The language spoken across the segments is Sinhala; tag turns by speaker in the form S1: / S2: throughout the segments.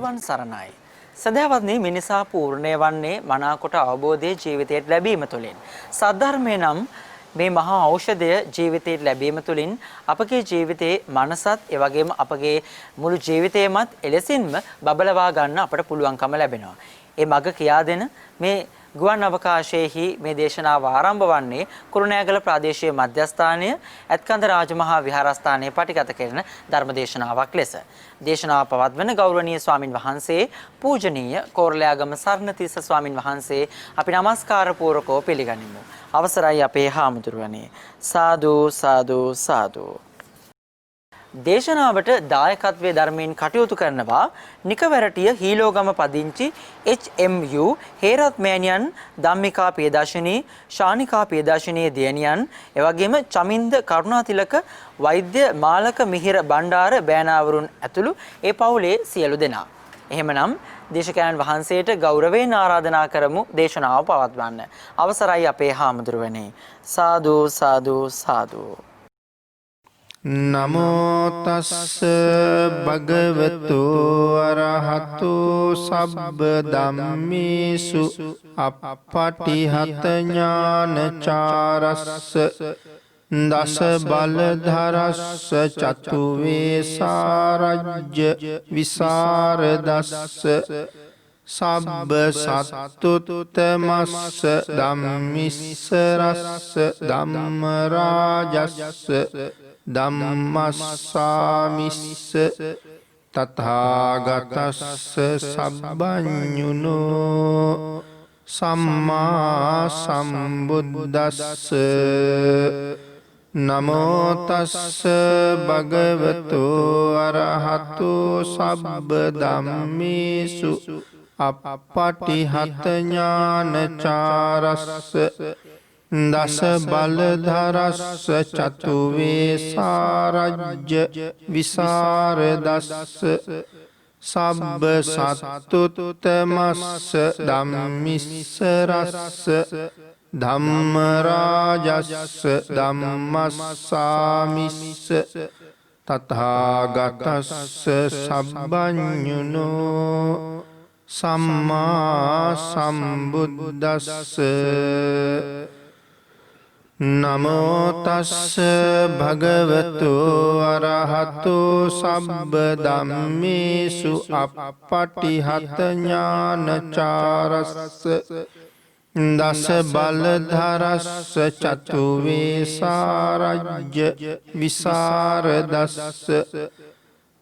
S1: තෙරුවන් සරණයි. සදහවත්නි මිනිසා පූර්ණය වන්නේ මනාකොට අවබෝධයේ ජීවිතයට ලැබීම තුළින්. සද්ධර්මය නම් මේ මහා ඖෂධය ජීවිතයට ලැබීම තුළින් අපගේ ජීවිතයේ මනසත් ඒ වගේම අපගේ මුළු ජීවිතයමත් එලෙසින්ම බබලවා ගන්න අපට පුළුවන්කම ලැබෙනවා. ඒ මඟ කියා දෙන මේ ගුවන් අවකාශයේහි මේ දේශනාව ආරම්භ වන්නේ කුරුණෑගල ප්‍රාදේශීය මධ්‍යස්ථානය ඇත්කන්ද රාජමහා විහාරස්ථානයේ පටිගත කෙරෙන ධර්ම දේශනාවක් ලෙස දේශනාව පවත්වන ගෞරවනීය ස්වාමින් වහන්සේ පූජනීය කෝරළයාගම සරණතිස්ස ස්වාමින් වහන්සේ අපි নমස්කාර පූර්වකව පිළිගනිමු. අවසරයි අපේ හාමුදුරුවනේ. සාදු සාදු සාදු. දේශනාවට දායකත්වයේ ධර්මයෙන් කටයුතු කරනවා නිකවැරටිය හීලෝගම පදිංචි HMU හේරත් මෑණියන් ධම්මිකා පියදර්ශිනී ශානිකා පියදර්ශිනී දියණියන් එවැගේම චමින්ද කරුණාතිලක වෛද්‍ය මාලක මිහිර බණ්ඩාර බෑනාවරුන් ඇතුළු ඒ පවුලේ සියලු දෙනා. එහෙමනම් දේශකයන් වහන්සේට ගෞරවයෙන් ආරාධනා කරමු දේශනාව පවත්වන්න. අවසරයි අපේ හාමුදුරුවනේ. සාදු සාදු සාදු.
S2: නමෝ තස්ස භගවතු අරහතු සබ්බ ධම්මේසු අප්පටිහත ඥානචාරස්ස දස බලධරස්ස චතු වේසාරජ්‍ය විසරදස්ස සබ්බ සත්තුත්තමස්ස ධම්මිස්සරස්ස ධම්ම රාජස්ස ධම්මස්සාමිස්ස තථාගතස්ස සබ්බඤුනෝ සම්මා සම්බුද්දස්ස නමෝ තස්ස භගවතු අරහතු සබ්බ ධම්මේසු අප්පටිහත ඥානචාරස්ස දස බලධරස්ස චතු වේසාරජ්‍ය විසරදස්ස සබ්බ සත්තුත්තමස්ස ධම්මිස්සරස්ස ධම්ම රාජස්ස ධම්මස්සාමිස්ස තථාගතස්ස සබ්බඤුනෝ සම්මා සම්බුද්දස්ස නමෝ තස්ස භගවතු අරහතු සබ්බ ධම්මේසු අප්පටිහත ඥානචාරස්ස දස බලධරස්ස චතු වේසාරජ්‍ය විසරදස්ස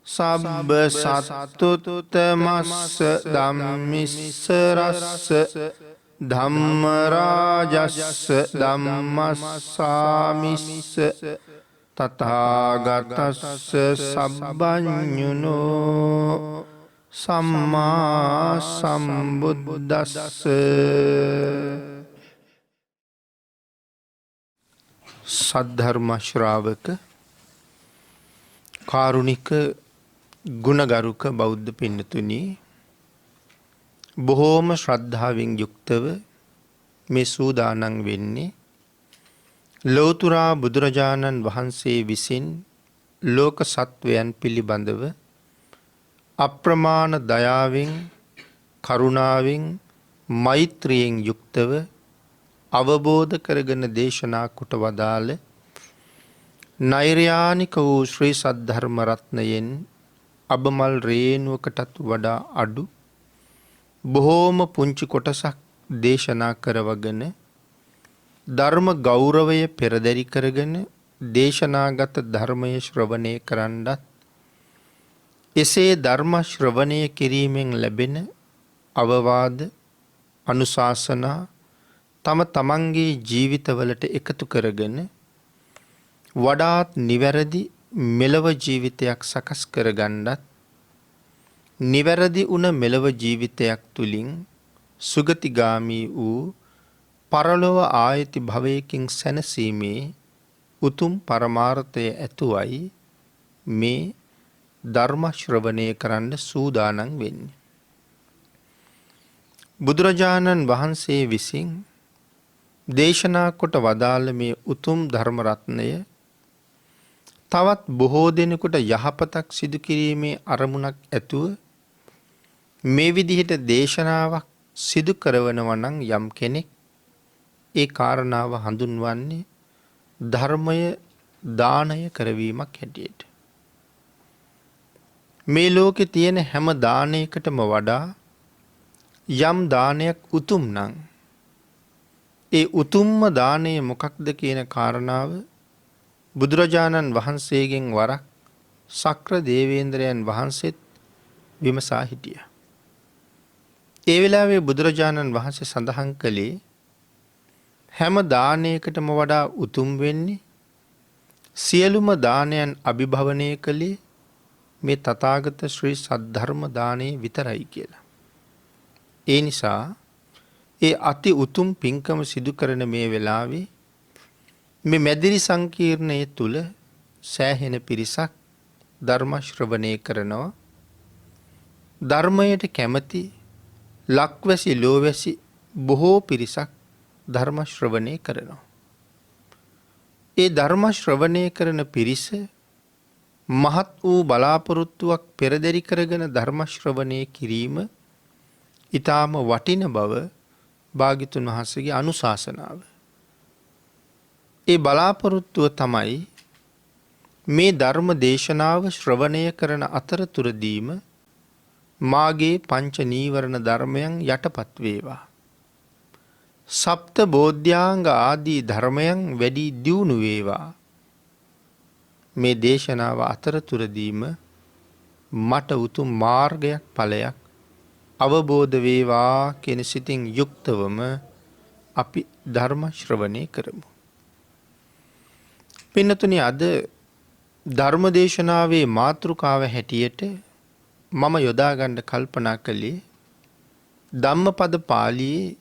S2: සබ්බ සත්තුත්තමස්ස ධම්මිස්සරස්ස ධම්ම රාජස්ස ධම්මස්සාමිස්ස තථාගතස්ස සබ්බඤුනෝ සම්මා සම්බුද්දස්ස. සද්ධර්ම ශ්‍රාවක කාරුණික ගුණගරුක බෞද්ධ පින්නතුනි, බොහෝම ශ්‍රද්ධාවෙන් යුක්තව මේ සූදානම් වෙන්නේ ලෞතුරා බුදුරජාණන් වහන්සේ විසින් ලෝක සත්වයන් පිළිබඳව අප්‍රමාණ දයාවෙන් කරුණාවෙන් මෛත්‍රියෙන් යුක්තව අවබෝධ කරගෙන දේශනා කොට වදාළ නෛර්යානික වූ ශ්‍රී සද්ධර්ම රත්නයෙන් අබමල් රේණුවකටත් වඩා අඩු බොහෝම පුංචි කොටසක් දේශනා කරවගෙන ධර්ම ගෞරවය පෙරදරි කරගෙන දේශනාගත ධර්මය ශ්‍රවණය කරන්නත් එසේ ධර්ම ශ්‍රවණය කිරීමෙන් ලැබෙන අවවාද අනුශාසනා තම තමන්ගේ ජීවිතවලට එකතු කරගෙන වඩාත් නිවැරදි මෙලව ජීවිතයක් සකස් කරගන්නත් නිවැරදි වුණ මෙලව ජීවිතයක් තුළින් සුගතිගාමී වූ පරලොව ආයති භවයකින් සැනසීමේ උතුම් පරමාර්ථය ඇතුවයි මේ ධර්ම ශ්‍රවණය කරන්න සූදානම් වෙන්නේ. බුදුරජාණන් වහන්සේ විසින් දේශනා කොට වදාළ මේ උතුම් ධර්ම රත්නය තවත් බොහෝ දෙනෙකුට යහපතක් සිදු කිරීමේ අරමුණක් ඇතුව මේ විදිහට දේශනාවක් සිදු කරවනවා නම් යම් කෙනෙක් ඒ කාරණාව හඳුන්වන්නේ ධර්මය දානය කරවීමක් හැටියට. මේ ලෝකේ තියෙන හැම දානයකටම වඩා යම් දානයක් උතුම් නම් ඒ උතුම්ම දානය මොකක්ද කියන කාරණාව බුදුරජාණන් වහන්සේගෙන් වරක් සක්‍ර දේවේන්ද්‍රයන් වහන්සේත් විමසා හිටියා. ඒ වෙලාවේ බුදුරජාණන් වහන්සේ සඳහන් කළේ හැම දානයකටම වඩා උතුම් වෙන්නේ සියලුම දානයන් අභිභවනය කළේ මේ තථාගත ශ්‍රී සද්ධර්ම දානය විතරයි කියලා. ඒ නිසා ඒ අති උතුම් පින්කම සිදු කරන මේ වෙලාවේ මේ මැදිරි සංකීර්ණයේ තුල සෑහෙන පිරිසක් ධර්ම ශ්‍රවණය කරනවා. ධර්මයට කැමති ලක්වැසි ලෝවැසි බොහෝ පිරිසක් ධර්ම ශ්‍රවණය කරනවා. ඒ ධර්ම ශ්‍රවණය කරන පිරිස මහත් වූ බලාපොරොත්තුවක් පෙරදරි කරගෙන ධර්ම ශ්‍රවණය කිරීම ඊටාම වටින බව භාග්‍යතුන් වහන්සේගේ අනුශාසනාව. ඒ බලාපොරොත්තුව තමයි මේ ධර්ම දේශනාව ශ්‍රවණය කරන අතරතුරදීම මාගේ පංච නීවරණ ධර්මයන් යටපත් වේවා. සප්ත බෝධ්‍යාංග ආදී ධර්මයන් වැඩි දියුණු වේවා. මේ දේශනාව අතරතුරදීම මට උතුම් මාර්ගයක් ඵලයක් අවබෝධ වේවා කියන සිතින් යුක්තවම අපි ධර්ම ශ්‍රවණය කරමු. පින්නතුනි, අද ධර්ම දේශනාවේ මාතෘකාව හැටියට මම යොදා ගන්න කල්පනා කළේ ධම්මපද පාළියේ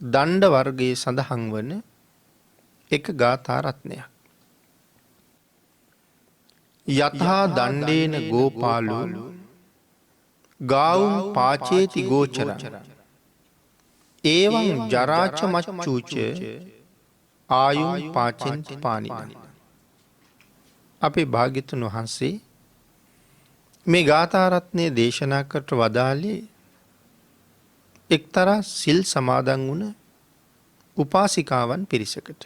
S2: දණ්ඩ වර්ගයේ සඳහන් වන එක ගාථා රත්නයක්. යතහා දණ්ඩේන ගෝපාලෝ ගාවුම් පාචේති ගෝචරං ඒවං ජරාච මච්චූච ආයුම් පාචෙන්ති පානිනං. අපේ භාග්‍යතුන් වහන්සේ මේ ගාථා රත්නය දේශනා කොට වදාළේ එක්තරා සිල් සමාදන් වුණ උපාසිකාවන් පිරිසකට.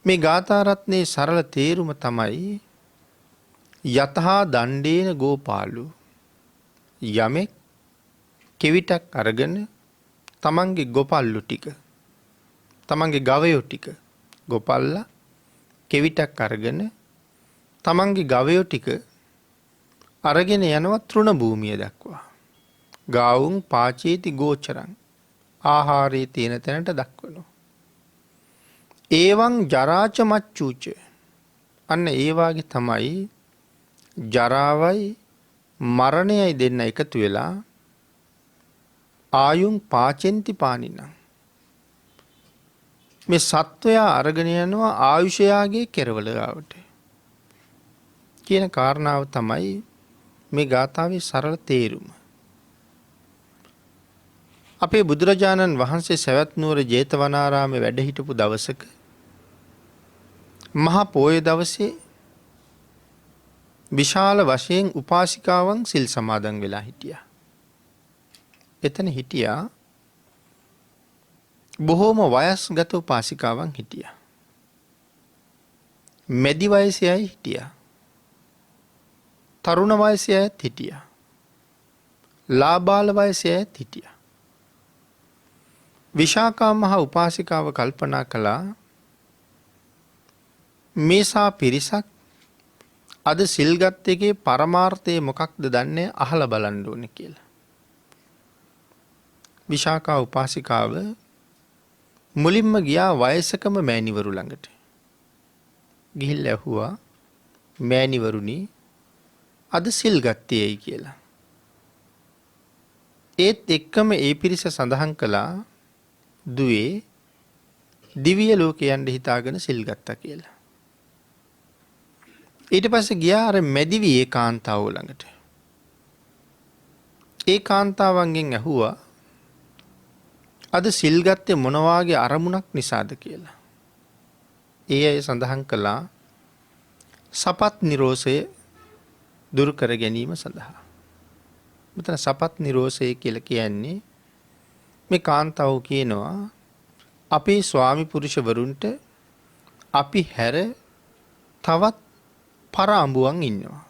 S2: මේ ගාථා රත්නයේ සරල තේරුම තමයි යතහා දණ්ඩේන ගෝපාලු. යමෙක් කෙවිතක් අරගෙන තමන්ගේ ගොපල්ලු ටික, තමන්ගේ ගවයෝ ටික, ගොපල්ලා කෙවිතක් අරගෙන තමන්ගේ ගවයෝ ටික අරගෙන යනවා තෘණ භූමිය දක්වා. ගාවුන් පාචේති ගෝචරං ආහාරයේ තියෙන තැනට දක්වනවා. ඒවං ජරාච මච්චූච, අන්න ඒ වාගේ තමයි ජරාවයි මරණයයි දෙන්න එකතු වෙලා ආයුම් පාචෙන්ති පානිනං. මේ සත්වයා අරගෙන යනවා ආයුෂයාගේ කෙරවල ගාවට කියන කාරණාව තමයි මේ ගාථාවේ සරල තේරුම. අපේ බුදුරජාණන් වහන්සේ සවැත් නුවර ජේතවනාරාමේ වැඩ හිටපු දවසක මහා පෝය දවසේ විශාල වශයෙන් උපාසිකාවන් සිල් සමාදන් වෙලා හිටියා. එතන හිටියා බොහෝම වයස්ගත උපාසිකාවන් හිටියා. මැදි වයසේ අය හිටියා. තරුණ වයසේ අයත් හිටියා. ලාබාල වයසේ අයත් හිටියා. විශාකා මහා උපාසිකාව කල්පනා කළා මේසා පිරිසක් අද සිල්ගත් එකේ පරමාර්ථය මොකක්ද දන්නේ අහලා බලන්න ඕනේ කියලා. විශාකා උපාසිකාව මුලින්ම ගියා වයසකම මෑණිවරු ළඟට. ගිහිල්ලා ඇහුවා, මෑණිවරුනි අද සිල් ගත්තේයි කියලා. ඒත් එක්කම ඒ පිරිස සඳහන් කළා දුවේ දිව්‍ය ලෝකේ යන්න හිතාගෙන සිල් ගත්තා කියලා. ඊට පස්සේ ගියා අර මැදිවි ඒකාන්තාව ළඟට. ඒ කාන්තාවන්ගෙන් ඇහුවා අද සිල් ගත්තේ මොන වාගේ අරමුණක් නිසාද කියලා. ඒ අය සඳහන් කළා සපත් නිරෝෂය දුරු කර ගැනීම සඳහා. මෙතන සපත් නිරෝසය කියලා කියන්නේ මේ කාන්තාව කියනවා අපේ ස්වාමි පුරුෂවරුන්ට අපි හැර තවත් පරාඹුවන් ඉන්නවා.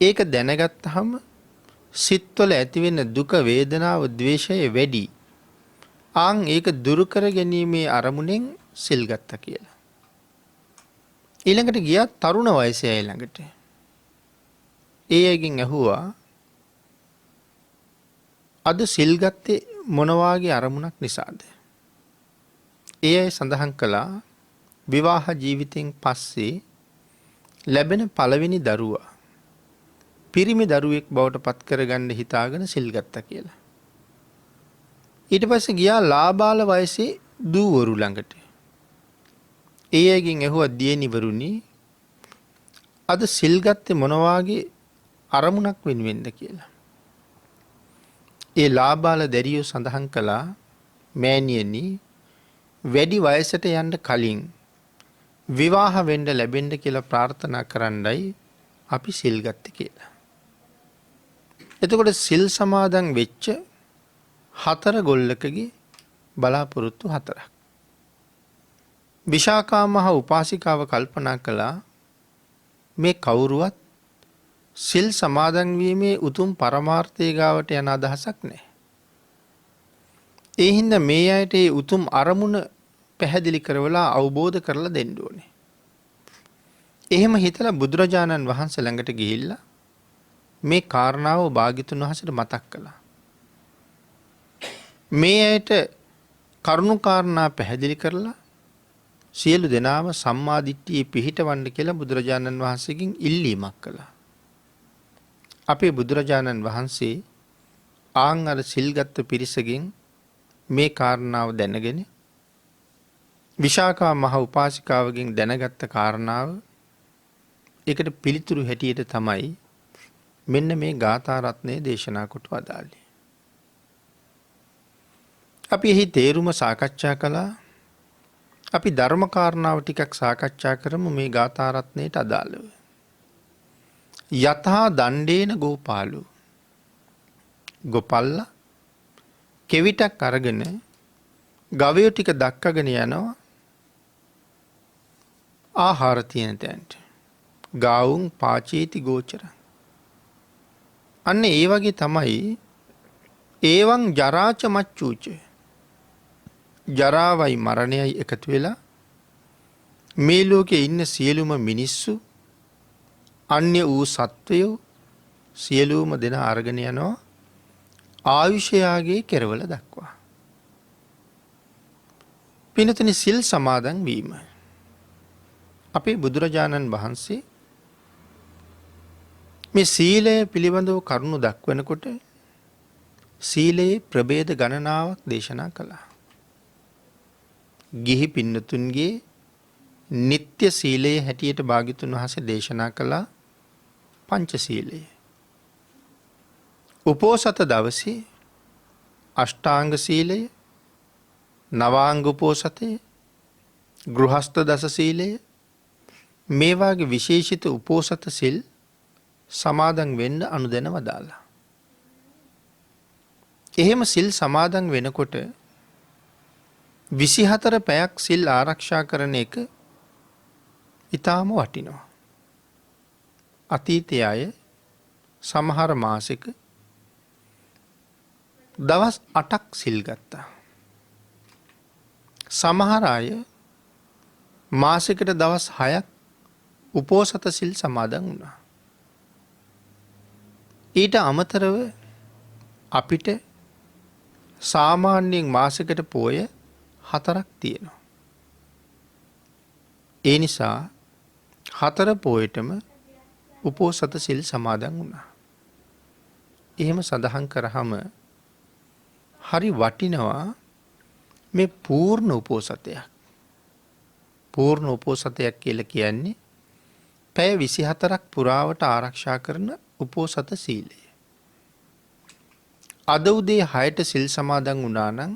S2: ඒක දැනගත්තාම සිත්වල ඇතිවෙන දුක වේදනාව ද්වේෂය වැඩි. ආන් ඒක දුරු කර ගැනීමේ අරමුණෙන් සිල් ගත්තා කියලා. ඊළඟට ගියා තරුණ වයසේ අය ළඟට. ඒ අයගෙන් ඇහුවා අද සිල් ගත්තේ මොන වාගේ අරමුණක් නිසාද? ඒ අය සඳහන් කළා විවාහ ජීවිතෙන් පස්සේ ලැබෙන පළවෙනි දරුවා පිරිමි දරුවෙක් බවට පත් කරගන්න හිතාගෙන සිල් ගත්තා කියලා. ඊට පස්සේ ගියා ලාබාල වයසේ දූවරු ළඟට. ඒ අයගෙන් ඇහුවා දියණිවරුනි අද සිල් ගත්තේ මොන වාගේ අරමුණක් වෙනුවෙන්ද කියලා. ඒ ලාබාල දැරියෝ සඳහන් කළා මෑණියනි වැඩි වයසට යන්න කලින් විවාහ වෙන්න ලැබෙන්න කියලා ප්‍රාර්ථනා කරන්නයි අපි සිල් ගත්තේ කියලා. එතකොට සිල් සමාදන් වෙච්ච 4 ගොල්ලකගේ බලාපොරොත්තු 4ක්. විශාකා මහ උපාසිකාව කල්පනා කළා මේ කවුරුවත් සිල් සමාදන් වීමේ උතුම් පරමාර්ථය ගාවට යන අදහසක් නැහැ. ඒ හින්දා මේ අයට ඒ උතුම් අරමුණ පැහැදිලි කරවලා අවබෝධ කරලා දෙන්න ඕනේ. එහෙම හිතලා බුදුරජාණන් වහන්සේ ළඟට ගිහිල්ලා මේ කාරණාව භාග්‍යතුන් වහන්සේට මතක් කළා. මේ අයට කරුණු කාරණා පැහැදිලි කරලා සියලු දෙනාම සම්මා දිට්ඨියේ පිහිටවන්න කියලා බුදුරජාණන් වහන්සේගෙන් ඉල්ලීමක් කළා. අපේ බුදුරජාණන් වහන්සේ ආන් අර සිල්ගත් පිරිසගෙන් මේ කාරණාව දැනගෙන විශාකා මහ උපාසිකාවගෙන් දැනගත්ත කාරණාව ඒකට පිළිතුරු හැටියට තමයි මෙන්න මේ ගාථා රත්නය දේශනා කොට වදාළේ. අපි එහි තේරුම සාකච්ඡා කළා. අපි ධර්ම කාරණාව ටිකක් සාකච්ඡා කරමු මේ ගාථා රත්නයට අදාළව. යතහා දණ්ඩේන ගෝපාලු ගොපල්ලා කෙවිතක් අරගෙන ගවයෝ ටික දක්කගෙන යනවා ආහාර තියෙන තැනට. ගාවුන් පාචේති ගෝචර. අන්න ඒ වගේ තමයි ඒවං ජරාච මච්චූච. ජරාවයි මරණයයි එකතු වෙලා මේ ලෝකේ ඉන්න සියලුම මිනිස්සු අන්‍ය වූ සත්වයෝ සියලුම දෙනා අරගෙන යනවා ආයුෂයාගේ කෙරවල දක්වා. පිනතුනි සිල් සමාදන් වීම. අපේ බුදුරජාණන් වහන්සේ මේ සීලය පිළිබඳව කරුණු දක්වනකොට සීලයේ ප්‍රභේද ගණනාවක් දේශනා කළා. ගිහි පින්නතුන්ගේ නිත්‍ය සීලයේ හැටියට භාග්‍යතුන් වහන්සේ දේශනා කළා පංචශීලය. උපෝසත දවසේ අෂ්ටාංග සීලය, නවාංග උපෝසතය, ගෘහස්ත දස සීලය මේ වාගේ විශේෂිත උපෝසත සිල් සමාදන් වෙන්න අනුදැන වදාලා. එහෙම සිල් සමාදන් වෙනකොට 24 පැයක් සිල් ආරක්ෂා කරන එක ඊටාම වටිනවා. අතීතයේ අය සමහර මාසෙක දවස් 8ක් සිල් ගත්තා. සමහර අය මාසෙකට දවස් 6ක් උපෝසත සිල් සමාදන් වුණා. ඊට අමතරව අපිට සාමාන්‍යයෙන් මාසෙකට පෝය 4ක් තියෙනවා. ඒ නිසා 4 පෝයටම උපෝසත සිල් සමාදන් වුණා. එහෙම සඳහන් කරාම හරි වටිනවා මේ පූර්ණ උපෝසතයක්. පූර්ණ උපෝසතයක් කියලා කියන්නේ පැය 24ක් පුරාවට ආරක්ෂා කරන උපෝසත සීලය. අද උදේ 6ට සිල් සමාදන් වුණා නම්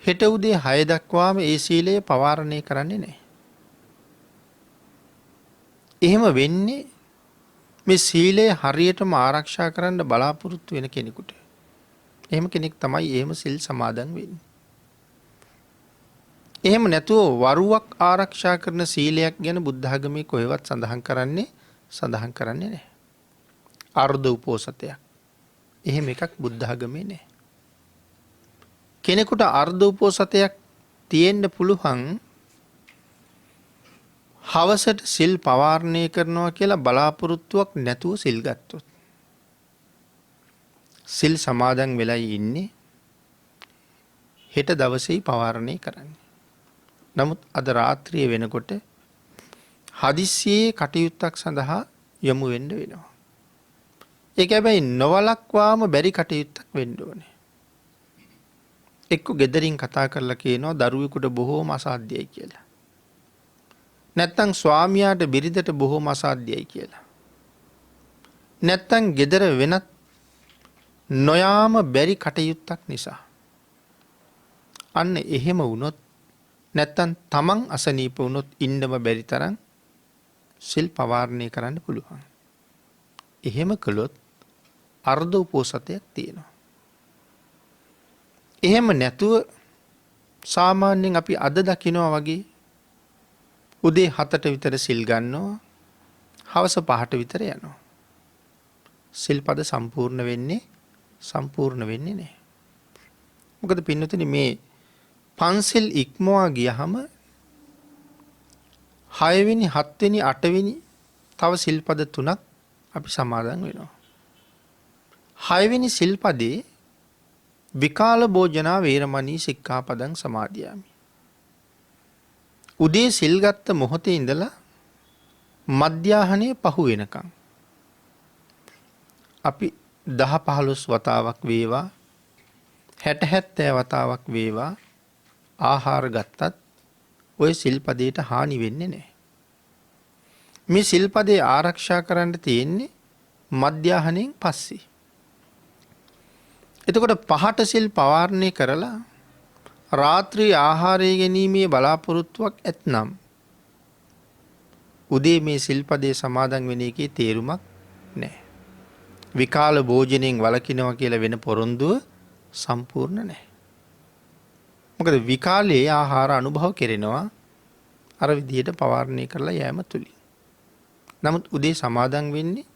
S2: හෙට උදේ 6 දක්වාම ඒ සීලය පවාරණය කරන්නේ නැහැ. එහෙම වෙන්නේ මේ සීලය හරියටම ආරක්ෂා කරන්න බලාපොරොත්තු වෙන කෙනෙකුට. එහෙම කෙනෙක් තමයි එහෙම සිල් සමාදන් වෙන්නේ. එහෙම නැතුව වරුවක් ආරක්ෂා කරන සීලයක් ගැන බුද්ධ ආගමේ කොහෙවත් සඳහන් කරන්නේ නැහැ. අර්ධ උපෝසතයක්. එහෙම එකක් බුද්ධ ආගමේ නැහැ. කෙනෙකුට අර්ධ උපෝසතයක් තියෙන්න පුළුවන් හවසට සිල් පවාරණය කරනවා කියලා බලාපොරොත්තුවක් නැතුව සිල් ගත්තොත්. සිල් සමාදන් වෙලයි ඉන්නේ හෙට දවසේ පවාරණය කරන්නේ. නමුත් අද රාත්‍රිය වෙනකොට හදිස්සියේ කටයුත්තක් සඳහා යොමු වෙන්න වෙනවා. ඒක හැබැයි නොවලක්වාම බැරි කටයුත්තක් වෙන්න ඕනේ. එක්ක ගෙදරින් කතා කරලා කියනවා දරුවෙකුට බොහෝම අසාධ්‍යයි කියලා. නැත්තම් ස්වාමියාට බිරිඳට බොහෝම අසාධ්‍යයි කියලා. නැත්තම් ගෙදර වෙනත් නොයාම බැරි කටයුත්තක් නිසා. අන්න එහෙම වුණොත් නැත්තම් තමන් අසනීප වුණොත් ඉන්නම බැරි තරම් සිල් පවාරණය කරන්න පුළුවන්. එහෙම කළොත් අර්ධ උපෝසතයක් තියෙනවා. එහෙම නැතුව සාමාන්‍යයෙන් අපි අද දකිනවා වගේ උදේ 7ට විතර සිල් ගන්නවා හවස 5ට විතර යනවා. සිල්පද සම්පූර්ණ වෙන්නේ නැහැ. මොකද පින්නතුනි මේ පන්සිල් ඉක්මවා ගියහම 6 වෙනි 7 වෙනි 8 වෙනි තව සිල්පද 3ක් අපි සමාදන් වෙනවා. 6 වෙනි සිල්පදේ විකාල භෝජනා වේරමණී සික්ඛාපදං සමාදියාමි. උදේ සිල් ගත්ත මොහොතේ ඉඳලා මධ්‍යාහනයේ පහු වෙනකම් අපි 10-15 වතාවක් වේවා 60-70 වතාවක් වේවා ආහාර ගත්තත් ওই සිල්පදයට හානි වෙන්නේ නැහැ. මේ සිල්පදේ ආරක්ෂා කරන්න තියෙන්නේ මධ්‍යාහනයෙන් පස්සේ. එතකොට 5ට සිල් පවාරණය කරලා රාත්‍රී ආහාරය ගැනීමේ බලාපොරොත්තුවක් ඇත්නම් උදේ මේ සිල්පදේ සමාදන් වෙන එකේ තේරුමක් නැහැ. විකාල භෝජනයෙන් වළකිනවා කියලා වෙන පොරොන්දුව සම්පූර්ණ නැහැ. මොකද විකාලයේ ආහාර අනුභව කෙරෙනවා අර විදිහට පවාරණය කරලා යෑම තුලින්. නමුත් උදේ සමාදන් වෙන්නේ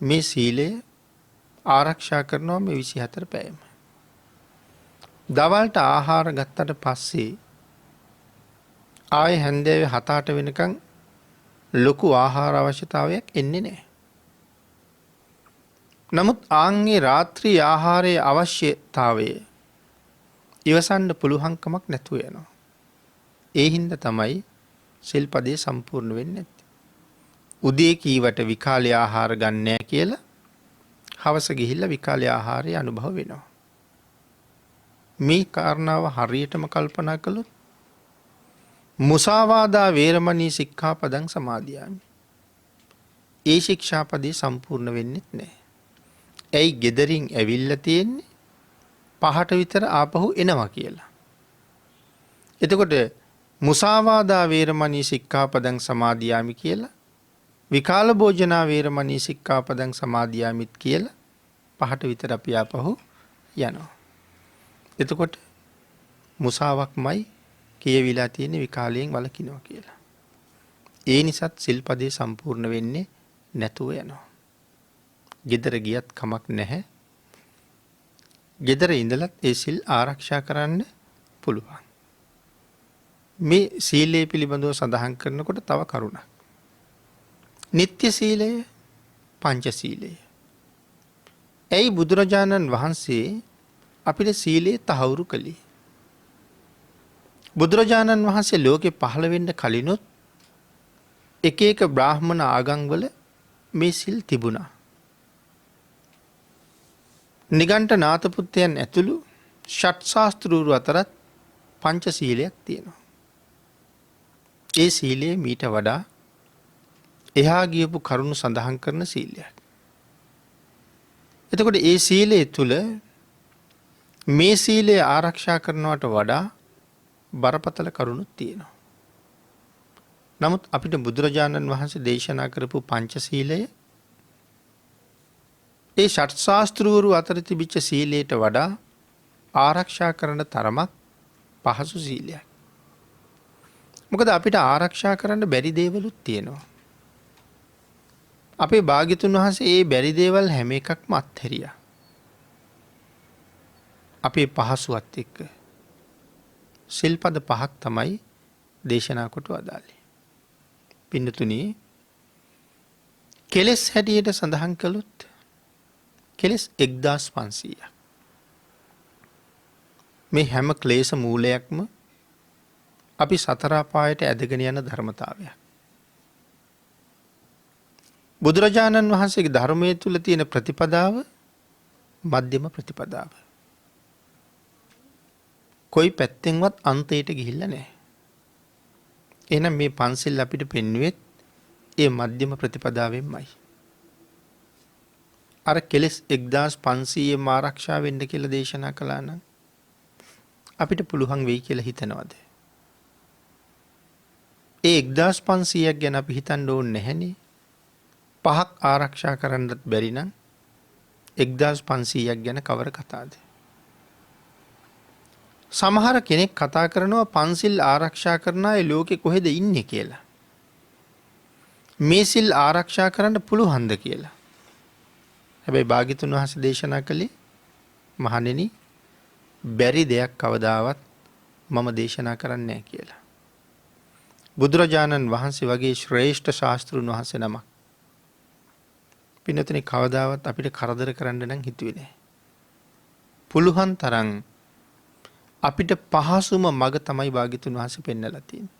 S2: මේ සීලය ආරක්ෂා කරනවා මේ 24 පැයම. දවල්ට ආහාර ගත්තට පස්සේ ආයේ හැන්දෑවේ 7-8 වෙනකන් ලොකු ආහාර අවශ්‍යතාවයක් එන්නේ නැහැ. නමුත් ආන්ගේ රාත්‍රී ආහාරයේ අවශ්‍යතාවය ඉවසන්න පුළුවන්කමක් නැතුව යනවා. ඒ හින්දා තමයි සිල්පදේ සම්පූර්ණ වෙන්නේ නැත්තේ. උදේ කීවට විකාලේ ආහාර ගන්න නැහැ කියලා හවස ගිහිල්ලා විකාලේ ආහාරය අනුභව වෙනවා. මේ කාරණාව හරියටම කල්පනා කළොත් මුසාවාදා වේරමණී සික්ඛාපදං සමාදියාමි. ඒ ශික්ෂාපදේ සම්පූර්ණ වෙන්නේ නැහැ. ඇයි ගෙදරින් ඇවිල්ලා තියෙන්නේ 5ට විතර ආපහු එනවා කියලා. එතකොට මුසාවාදා වේරමණී සික්ඛාපදං සමාදියාමි කියලා විකාල භෝජනා වේරමණී සික්ඛාපදං සමාදියාමිත් කියලා 5ට විතර අපි ආපහු යනවා. එතකොට මුසාවක්මයි කියවිලා තියෙන විකාලයෙන් වළකිනවා කියලා. ඒ නිසාත් සිල්පදේ සම්පූර්ණ වෙන්නේ නැතුව යනවා. ගෙදර ගියත් කමක් නැහැ. ගෙදර ඉඳලත් ඒ සිල් ආරක්ෂා කරන්න පුළුවන්. මේ සීලය පිළිබඳව සඳහන් කරනකොට තව කරුණක්. නිත්‍ය සීලය, පංච සීලය. ඇයි බුදුරජාණන් වහන්සේ අපිට සීලය තහවුරු කළේ? බුදුරජාණන් වහන්සේ ලෝකේ පහළ වෙන්න කලිනුත් එක එක බ්‍රාහ්මණ ආගම්වල මේ සිල් තිබුණා. නිගණ්ඨ නාථපුත්තයන් ඇතුළු ෂට් ශාස්ත්‍රූරු අතරත් පංච සීලයක් තියෙනවා. ඒ සීලය මීට වඩා එහා ගියපු කරුණු සඳහන් කරන සීලයක්. එතකොට ඒ සීලය තුල මේ සීලය ආරක්ෂා කරනවට වඩා බරපතල කරුණුත් තියෙනවා. නමුත් අපිට බුදුරජාණන් වහන්සේ දේශනා කරපු පංච සීලය ඒ ෂට් ශාස්තෘවරු අතර තිබිච්ච සීලයට වඩා ආරක්ෂා කරන තරමක් පහසු සීලයක්. මොකද අපිට ආරක්ෂා කරන්න බැරි දේවලුත් තියෙනවා. අපේ භාග්‍යතුන් වහන්සේ ඒ බැරි දේවල් හැම එකක්ම අත්හැරියා. අපේ පහසුවත් එක්ක සිල්පද 5ක් තමයි දේශනා කොට වදාළේ. පින්නතුනි, කෙලෙස් හැටියට සඳහන් කළොත් කෙලෙස් 1500ක්. මේ හැම ක්ලේශ මූලයක්ම අපි සතර අපායට ඇදගෙන යන ධර්මතාවයක්. බුදුරජාණන් වහන්සේගේ ධර්මයේ තුල තියෙන ප්‍රතිපදාව මධ්‍යම ප්‍රතිපදාව. කොයි පැත්තෙන්වත් අන්තයට ගිහිල්ලා නැහැ. එහෙනම් මේ පන්සිල් අපිට පෙන්වෙත් ඒ මධ්‍යම ප්‍රතිපදාවෙන්මයි. අර කෙලෙස් 1500 ආරක්ෂා වෙන්න කියලා දේශනා කළා නම් අපිට පුළුවන් වෙයි කියලා හිතනවද? ඒ 1500ක් ගැන අපි හිතන්න ඕනේ නැහනේ. 5ක් ආරක්ෂා කරන්නත් බැරි නම් 1500ක් ගැන කවර කතාවද? සමහර කෙනෙක් කතා කරනවා පන්සිල් ආරක්ෂා කරන අය ලෝකෙ කොහෙද ඉන්නේ කියලා. මේ සිල් ආරක්ෂා කරන්න පුළුවන්ද කියලා. හැබැයි භාග්‍යතුන් වහන්සේ දේශනා කළේ මහණෙනි බැරි දෙයක් කවදාවත් මම දේශනා කරන්නේ නැහැ කියලා. බුදුරජාණන් වහන්සේ වගේ ශ්‍රේෂ්ඨ ශාස්ත්‍රුන් වහන්සේ නමක් පින්නතුනි කවදාවත් අපිට කරදර කරන්න නම් හිතුවේ නැහැ. පුළුවන් තරම් අපිට පහසුම මඟ තමයි භාග්‍යතුන් වහන්සේ පෙන්නලා තියෙන්නේ.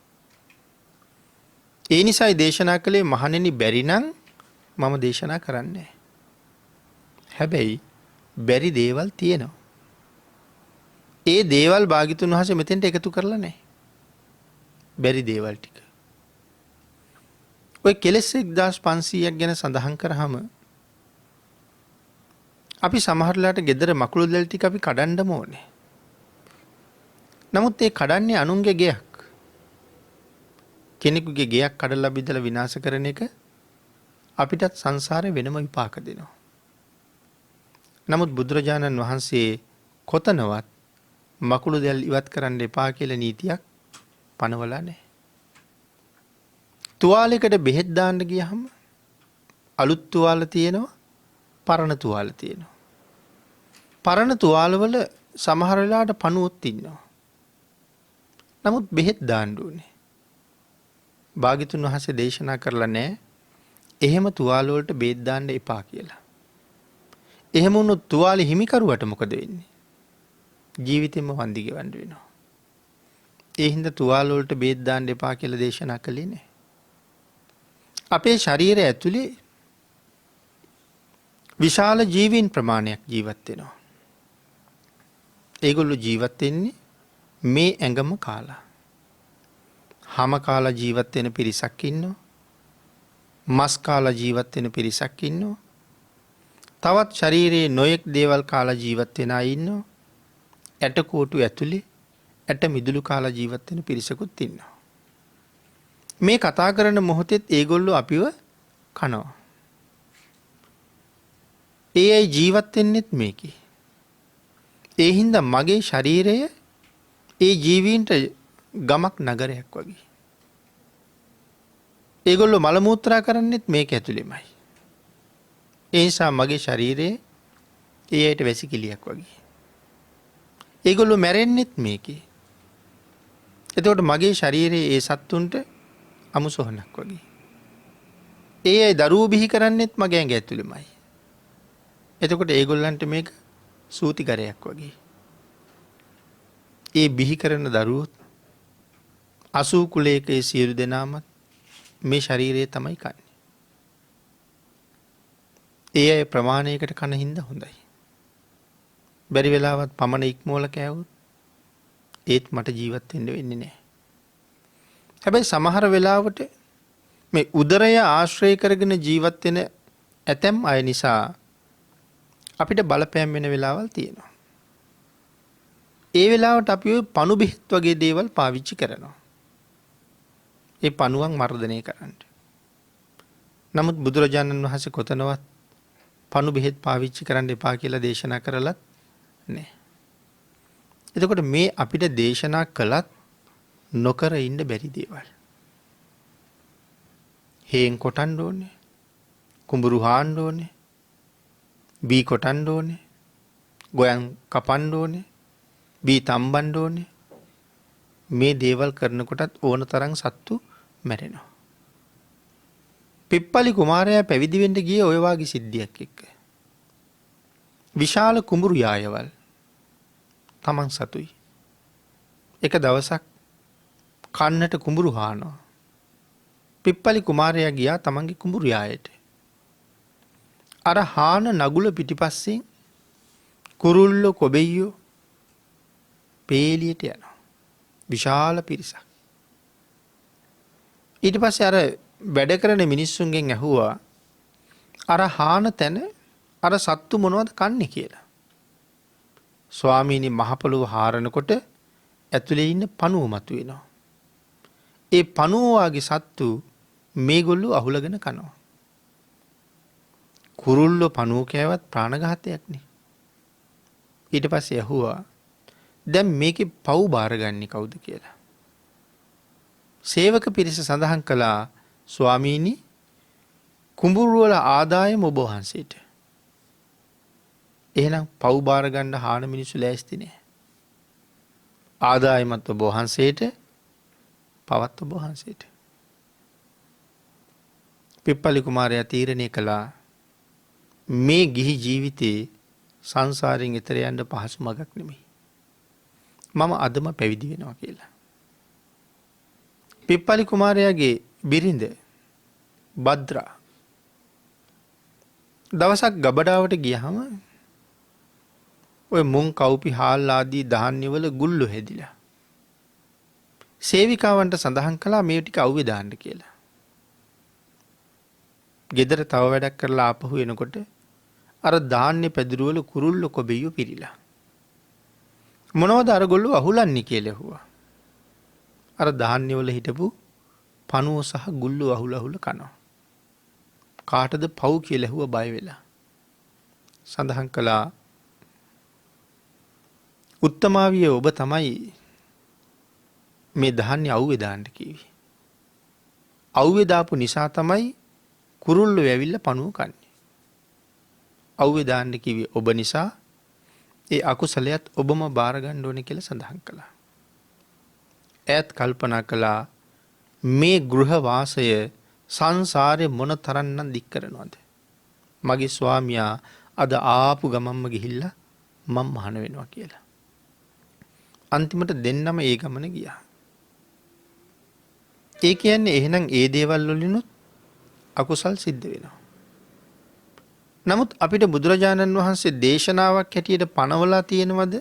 S2: ඒ නිසායි දේශනා කළේ මහණෙනි බැරි නම් මම දේශනා කරන්නේ නැහැ. හැබැයි බැරි දේවල් තියෙනවා. ඒ දේවල් භාග්‍යතුන් වහන්සේ මෙතෙන්ට එකතු කරලා නැහැ. බැරි දේවල් ටික. ඔය කෙලෙස් 1500ක් ගැන සඳහන් කරාම අපි සමහරලාට gedara මකුළු දැල් ටික අපි කඩන්නම ඕනේ. නමුත් ඒ කඩන්නේ අනුන්ගේ ගෙයක්. කෙනෙකුගේ ගෙයක් කඩලා බිඳලා විනාශ කරන එක අපිටත් සංසාරේ වෙනම විපාක දෙනවා. නමුත් බුදුරජාණන් වහන්සේ කොතනවත් මකුළු දැල් ඉවත් කරන්න එපා කියලා නීතියක් පනවලා නැහැ. තුවාලයකට බෙහෙත් දාන්න ගියහම අලුත් තුවාල තියෙනවා, පරණ තුවාල තියෙනවා. පරණ තුවාලවල සමහර වෙලාවට පණුවොත් ඉන්නවා. නමුත් බෙහෙත් දාන්න ඕනේ. භාග්‍යතුන් වහන්සේ දේශනා කරලා නැහැ එහෙම තුවාල වලට බෙහෙත් දාන්න එපා කියලා. එහෙම වුණොත් තුවාලේ හිමිකරුවට මොකද වෙන්නේ? ජීවිතෙම වන්දි ගෙවන්න වෙනවා. ඒ හින්දා තුවාල වලට බෙහෙත් දාන්න එපා කියලා දේශනා කළේ නැහැ. අපේ ශරීරය ඇතුලේ විශාල ජීවීන් ප්‍රමාණයක් ජීවත් වෙනවා. ඒගොල්ලෝ ජීවත් වෙන්නේ මේ ඇඟම කාලා. හැම කාලා ජීවත් වෙන පිරිසක් ඉන්නවා. මස් කාලා ජීවත් වෙන පිරිසක් ඉන්නවා. තවත් ශරීරයේ නොයෙක් දේවල් කාලා ජීවත් වෙන අය ඉන්නවා. ඇටකොටු ඇතුලේ ඇට මිදුළු කාලා ජීවත් වෙන පිරිසකුත් ඉන්නවා. මේ කතා කරන මොහොතේත් ඒගොල්ලෝ අපිව කනවා. ඒ අය ජීවත් වෙන්නෙත් මේකේ. ඒ හින්දා මගේ ශරීරය ඒ ජීවීන්ට ගමක් නගරයක් වගේ. ඒගොල්ලෝ මල මූත්‍රා කරන්නෙත් මේක ඇතුළෙමයි. ඒ නිසා මගේ ශරීරය ඒ අයට වැසිකිළියක් වගේ. ඒගොල්ලෝ මැරෙන්නෙත් මේකේ. එතකොට මගේ ශරීරයේ ඒ සත්තුන්ට අමුසොහනක් වගේ. ඒ අය දරුවෝ බිහි කරන්නෙත් මගේ ඇඟ ඇතුළෙමයි. එතකොට ඒගොල්ලන්ට මේක සූතිකරයක් වගේ. ඒ බිහි කරන දරුවොත් 80 කුලයක ඒ සියලු දෙනාමත් මේ ශරීරය තමයි කන්නේ. ඒ අය ප්‍රමාණයකට කන හින්දා හොඳයි. බැරි වෙලාවත් පමණ ඉක්මවල කෑවොත් ඒත් මට ජීවත් වෙන්න වෙන්නේ නැහැ. හැබැයි සමහර වෙලාවට මේ උදරය ආශ්‍රය කරගෙන ජීවත් වෙන ඇතැම් අය නිසා අපිට බලපෑම් වෙන වෙලාවල් තියෙනවා. ඒ වෙලාවට අපි ඔය පණු බෙහෙත් වගේ දේවල් පාවිච්චි කරනවා. ඒ පණුවන් මර්ධනය කරන්න. නමුත් බුදුරජාණන් වහන්සේ කොතනවත් පණු බෙහෙත් පාවිච්චි කරන්න එපා කියලා දේශනා කරලත් නෑ. එතකොට මේ අපිට දේශනා කළත් නොකර ඉන්න බැරි දේවල්. හේන් කොටන්න ඕනේ, කුඹුරු හාන්න ඕනේ, බී කොටන්න ඕනේ, ගොයන් කපන්න ඕනේ, බී තම්බන්න ඕනේ. මේ දේවල් කරනකොටත් ඕන තරම් සත්තු මැරෙනවා. පිප්පලි කුමාරයා පැවිදි වෙන්න ගියේ ඔය වාගේ සිද්ධියක් එක්ක. විශාල කුඹුරු යායවල් තමන් සතුයි. එක දවසක් කන්නට කුඹුරු හානවා. පිප්පලි කුමාරයා ගියා තමන්ගේ කුඹුරු යායට. අර හාන නගුල පිටිපස්සෙන් කුරුල්ලෝ කොබෙයියෝ පේලියට යනවා. විශාල පිරිසක්. ඊට පස්සේ අර වැඩ කරන මිනිස්සුන්ගෙන් ඇහුවා අර හාන තැන අර සත්තු මොනවද කන්නේ කියලා. ස්වාමීනි මහ පොළොව හාරනකොට ඇතුලේ ඉන්න පණුව මතුවෙනවා. ඒ පණුව වාගේ සත්තු මේගොල්ලෝ අහුලගෙන කනවා. කුරුල්ලෝ පණුව කෑවත් ප්‍රාණඝාතයක්නේ. ඊට පස්සේ ඇහුවා දැන් මේකේ පව් බාරගන්නේ කවුද කියලා. සේවක පිරිස සඳහන් කළා ස්වාමීනි කුඹුරු වල ආදායම ඔබ වහන්සේට. එහෙනම් පව් බාර ගන්න හාන මිනිස්සු ලෑස්ති නෑ. ආදායමත් ඔබ වහන්සේට, පවත් ඔබ වහන්සේට. පිප්පලි කුමාරයා තීරණය කළා මේ ගිහි ජීවිතේ සංසාරයෙන් එතර යන්න පහසු මගක් නෙමෙයි. මම අදම පැවිදි වෙනවා කියලා. පිප්පලි කුමාරයාගේ බිරිඳ භද්‍රා දවසක් ගබඩාවට ගියහම ඔය මුං කව්පි හාල් ආදී ධාන්‍යවල ගුල්ලු හැදිලා. සේවිකාවන්ට සඳහන් කළා මේ ටික අවුවේ දාන්න කියලා. ගෙදර තව වැඩක් කරලා ආපහු එනකොට අර ධාන්‍ය පැදුරුවල කුරුල්ලෝ කොබෙයියෝ පිරීලා. මොනවද අර ගොල්ලෝ අහුලන්නේ කියලා ඇහුවා. අර ධාන්‍යවල හිටපු පණුව සහ ගුල්ලෝ අහුල කනවා. කාටද පව් කියලා ඇහුවා බය වෙලා. සඳහන් කළා උත්තමාවිය ඔබ තමයි මේ ධාන්‍ය අවුවේ දාන්න කිව්වේ. අවුවේ දාපු නිසා තමයි කුරුල්ලෝ ඇවිල්ලා පණුව කන්නේ. අවුවේ දාන්න කිව්වේ ඔබ නිසා ඒ අකුසලයට ඔබම බාර ගන්න ඕනේ කියලා සඳහන් කළා. ඈත් කල්පනා කළා මේ ගෘහ වාසය සංසාරේ මොන තරම්නම් දික් කරනවද? මගේ ස්වාමියා අද ආපු ගමම්ම ගිහිල්ලා මම මහාන වෙනවා කියලා. අන්තිමට දෙන්නම ඒ ගමන ගියා. ඒ කියන්නේ එහෙනම් ඒ දේවල් වලිනුත් අකුසල් සිද්ධ වෙනවා. නමුත් අපිට බුදුරජාණන් වහන්සේ දේශනාවක් හැටියට පනවලා තියෙනවද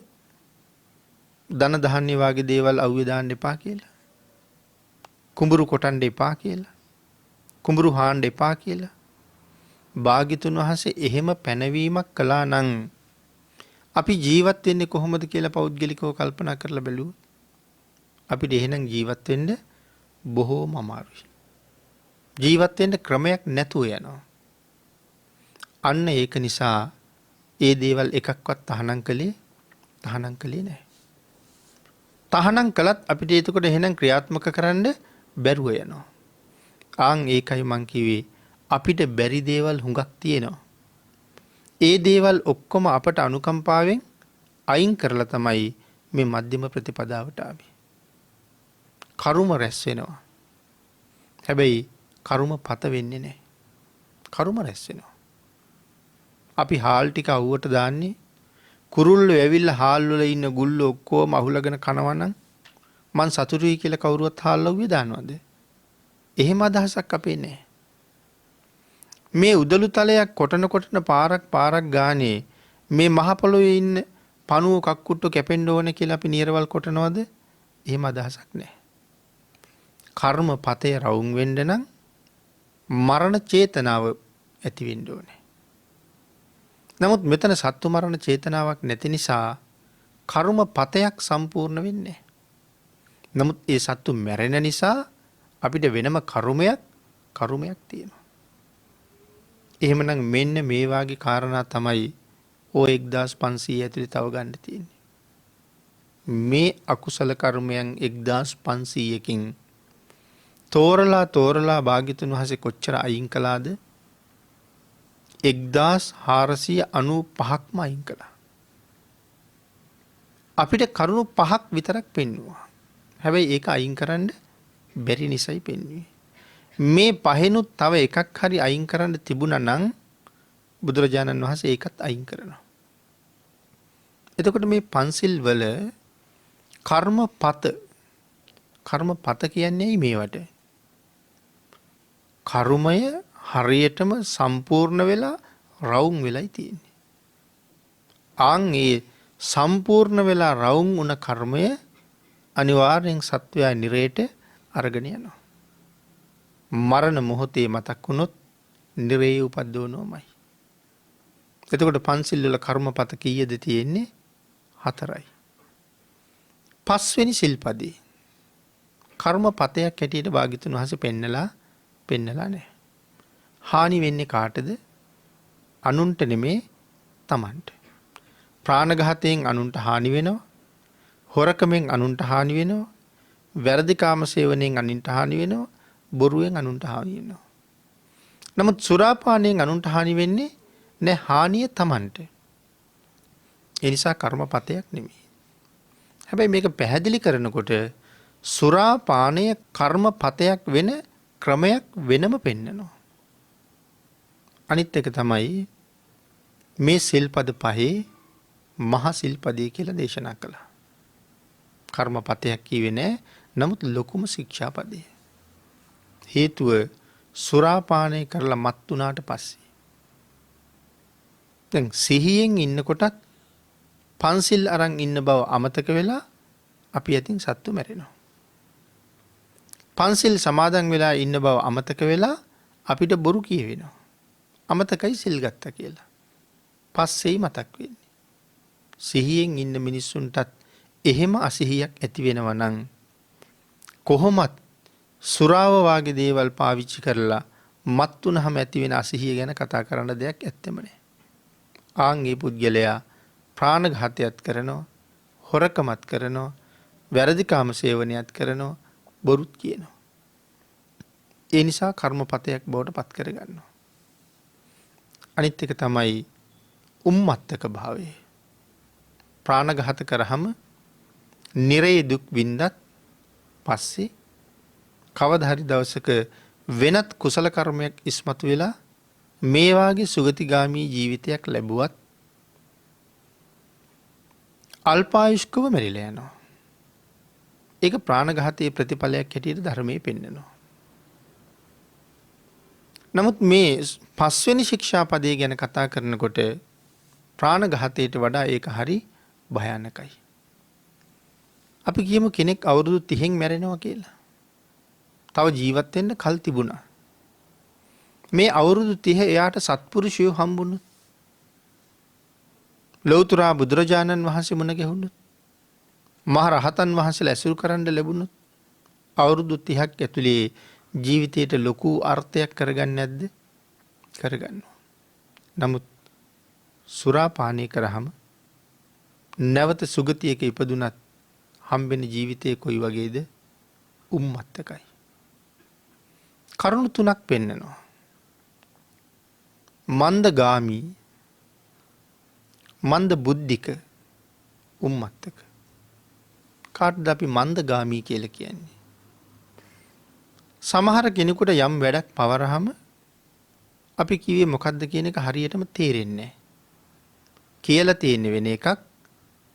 S2: ධන ධාන්‍ය වගේ දේවල් අවුවේ දාන්න එපා කියලා? කුඹුරු කොටන්න එපා කියලා? කුඹුරු හාන්න එපා කියලා? භාග්‍යතුන් වහන්සේ එහෙම පැනවීමක් කළා නම් අපි ජීවත් වෙන්නේ කොහොමද කියලා පෞද්ගලිකව කල්පනා කරලා බැලුවොත් අපිට එහෙනම් ජීවත් වෙන්න බොහෝම අමාරුයි. ජීවත් වෙන්න ක්‍රමයක් නැතුව යනවා. අන්න ඒක නිසා ඒ දේවල් එකක්වත් තහනම් කළේ නැහැ. තහනම් කළත් අපිට එතකොට එහෙනම් ක්‍රියාත්මක කරන්න බැරුව යනවා. ආන් ඒකයි මං කිව්වේ අපිට බැරි දේවල් හුඟක් තියෙනවා. ඒ දේවල් ඔක්කොම අපට අනුකම්පාවෙන් අයින් කරලා තමයි මේ මධ්‍යම ප්‍රතිපදාවට ආවේ. කර්ම රැස් වෙනවා. හැබැයි කර්ම පත වෙන්නේ නැහැ. කර්ම රැස් වෙනවා. අපි හාල් ටික අවුවට දාන්නේ කුරුල්ලෝ ඇවිල්ලා හාල් වල ඉන්න ගුල්ලෝ ඔක්කොම අහුලගෙන කනවා නම් මං සතුටුයි කියලා කවුරුවත් හාල් අවුවේ දානවද? එහෙම අදහසක් අපේ නැහැ. මේ උදළු තලයක් කොටන පාරක් ගානේ මේ මහ පොළොවේ ඉන්න පණුව කක්කුට්ටු කැපෙන්න ඕන කියලා අපි නියරවල් කොටනවද? එහෙම අදහසක් නැහැ. කර්ම පතේ රවුම් වෙන්න නම් මරණ චේතනාව ඇති වෙන්න ඕනේ. නමුත් මෙතන සත්තු මරණ චේතනාවක් නැති නිසා කර්ම පතයක් සම්පූර්ණ වෙන්නේ නැහැ. නමුත් ඒ සත්තු මැරෙන නිසා අපිට වෙනම කර්මයක් තියෙනවා. එහෙමනම් මෙන්න මේ වාගේ කාරණා තමයි ඔය 1500 ඇතුලේ තව ගන්න තියෙන්නේ. මේ අකුසල කර්මයන් 1500කින් තෝරලා භාග්‍යතුන් වහන්සේ කොච්චර අයින් කළාද? 1495ක්ම අයින් කළා. අපිට කරුණු 5ක් විතරක් පෙන්වුවා. හැබැයි ඒක අයින් කරන්න බැරි නිසායි පෙන්වුවේ. මේ පහෙනුත් තව එකක් හරි අයින් කරන්න තිබුණා නම් බුදුරජාණන් වහන්සේ ඒකත් අයින් කරනවා. එතකොට මේ පන්සිල් වල කර්මපත කියන්නේ මේවට. කර්මය හරියටම සම්පූර්ණ වෙලා රවුම් වෙලයි තියෙන්නේ. ආන් ඒ සම්පූර්ණ වෙලා රවුම් වුණ කර්මය අනිවාර්යෙන් සත්වයා නිරේට අරගෙන යනවා. මරණ මොහොතේ මතක් වුණොත් නිරේ උපද්දවනෝමයි. එතකොට පන්සිල් වල කර්මපත කීයද තියෙන්නේ? 4යි. 5 වෙනි සිල්පදේ කර්මපතයක් හැටියට භාග්‍යතුන් වහන්සේ පෙන්නලා නැහැ. හානි වෙන්නේ කාටද? අනුන්ට නෙමේ, තමන්ට. ප්‍රාණඝාතයෙන් අනුන්ට හානි වෙනවා. හොරකමෙන් අනුන්ට හානි වෙනවා. වැරදි කාම සේවනයෙන් අනුන්ට හානි වෙනවා. බොරුවෙන් අනුන්ට හානි වෙනවා. නමුත් සුරාපානයෙන් අනුන්ට හානි වෙන්නේ නැහැ. හානිය තමන්ට. ඒ නිසා කර්මපතයක් නෙමෙයි. හැබැයි මේක පැහැදිලි කරනකොට සුරාපානය කර්මපතයක් වෙන ක්‍රමයක් වෙනම පෙන්නනවා. අනිත් එක තමයි මේ සිල්පද පහේ මහා සිල්පදේ කියලා දේශනා කළා. කර්මපතයක් කිව්වේ නෑ. නමුත් ලොකුම ශික්ෂාපදේ. හේතුව සුරාපානය කරලා මත් වුණාට පස්සේ. දැන් සිහියෙන් ඉන්නකොටත් පන්සිල් අරන් ඉන්න බව අමතක වෙලා අපි අතින් සත්තු මැරෙනවා. පන්සිල් සමාදන් වෙලා ඉන්න බව අමතක වෙලා අපිට බොරු කියවෙනවා. අමතකයි සිල් ගත්තා කියලා. පස්සෙයි මතක් වෙන්නේ. සිහියෙන් ඉන්න මිනිස්සුන්ටත් එහෙම අසිහියක් ඇති වෙනවා නම් කොහොමත් සුරාව වාගේ දේවල් පාවිච්චි කරලා මත් වුනහම ඇති වෙන අසිහිය ගැන කතා කරන්න දෙයක් ඇත්තෙම නැහැ. ආන් මේ පුද්ගලයා ප්‍රාණඝාතයත් කරනවා, හොරකමත් කරනවා, වැරදි කාම සේවනයත් කරනවා, බොරුත් කියනවා. ඒ නිසා කර්මපතයක් බවට පත් කරගන්නවා. අනිත් එක තමයි උම්මත්තක භාවය. ප්‍රාණඝාත කරාම නිරේ දුක් විඳත් පස්සේ කවදා හරි දවසක වෙනත් කුසල කර්මයක් ඉස්මතු වෙලා මේ වාගේ සුගතිගාමී ජීවිතයක් ලැබුවත් අල්පායුෂ්කව මැරිලා යනවා. ඒක ප්‍රාණඝාතයේ ප්‍රතිඵලයක් හැටියට ධර්මයේ පෙන්නනවා. නමුත් මේ 5 වෙනි ශික්ෂාපදයේ ගැන කතා කරනකොට ප්‍රාණඝාතයට වඩා ඒක හරි භයානකයි. අපි කියමු කෙනෙක් අවුරුදු 30න් මැරෙනවා කියලා. තව ජීවත් වෙන්න කල් තිබුණා. මේ අවුරුදු 30 එයාට සත්පුරුෂයෝ හම්බුනොත්, ලෞතර බුදුරජාණන් වහන්සේ මුණ ගැහුණොත්, මහ රහතන් වහන්සේලා ඇසුරු කරන්න ලැබුණොත් අවුරුදු 30ක් ඇතුලේ ජීවිතයට ලොකු අර්ථයක් කරගන්නේ නැද්ද? කරගන්නවා. නමුත් සුරාපානය කරාම නැවත සුගතියක ඉපදුනත් හම්බෙන ජීවිතේ කොයි වගේද? උම්මත්තකයි. කරුණු 3ක් පෙන්නනවා. මන්දගාමී, මන්ද බුද්ධික, උම්මත්තක. කාටද අපි මන්දගාමී කියලා කියන්නේ? සමහර කෙනෙකුට යම් වැඩක් පවරහම අපි කිව්වේ මොකද්ද කියන එක හරියටම තේරෙන්නේ නැහැ. කියලා තියෙන වෙන එකක්,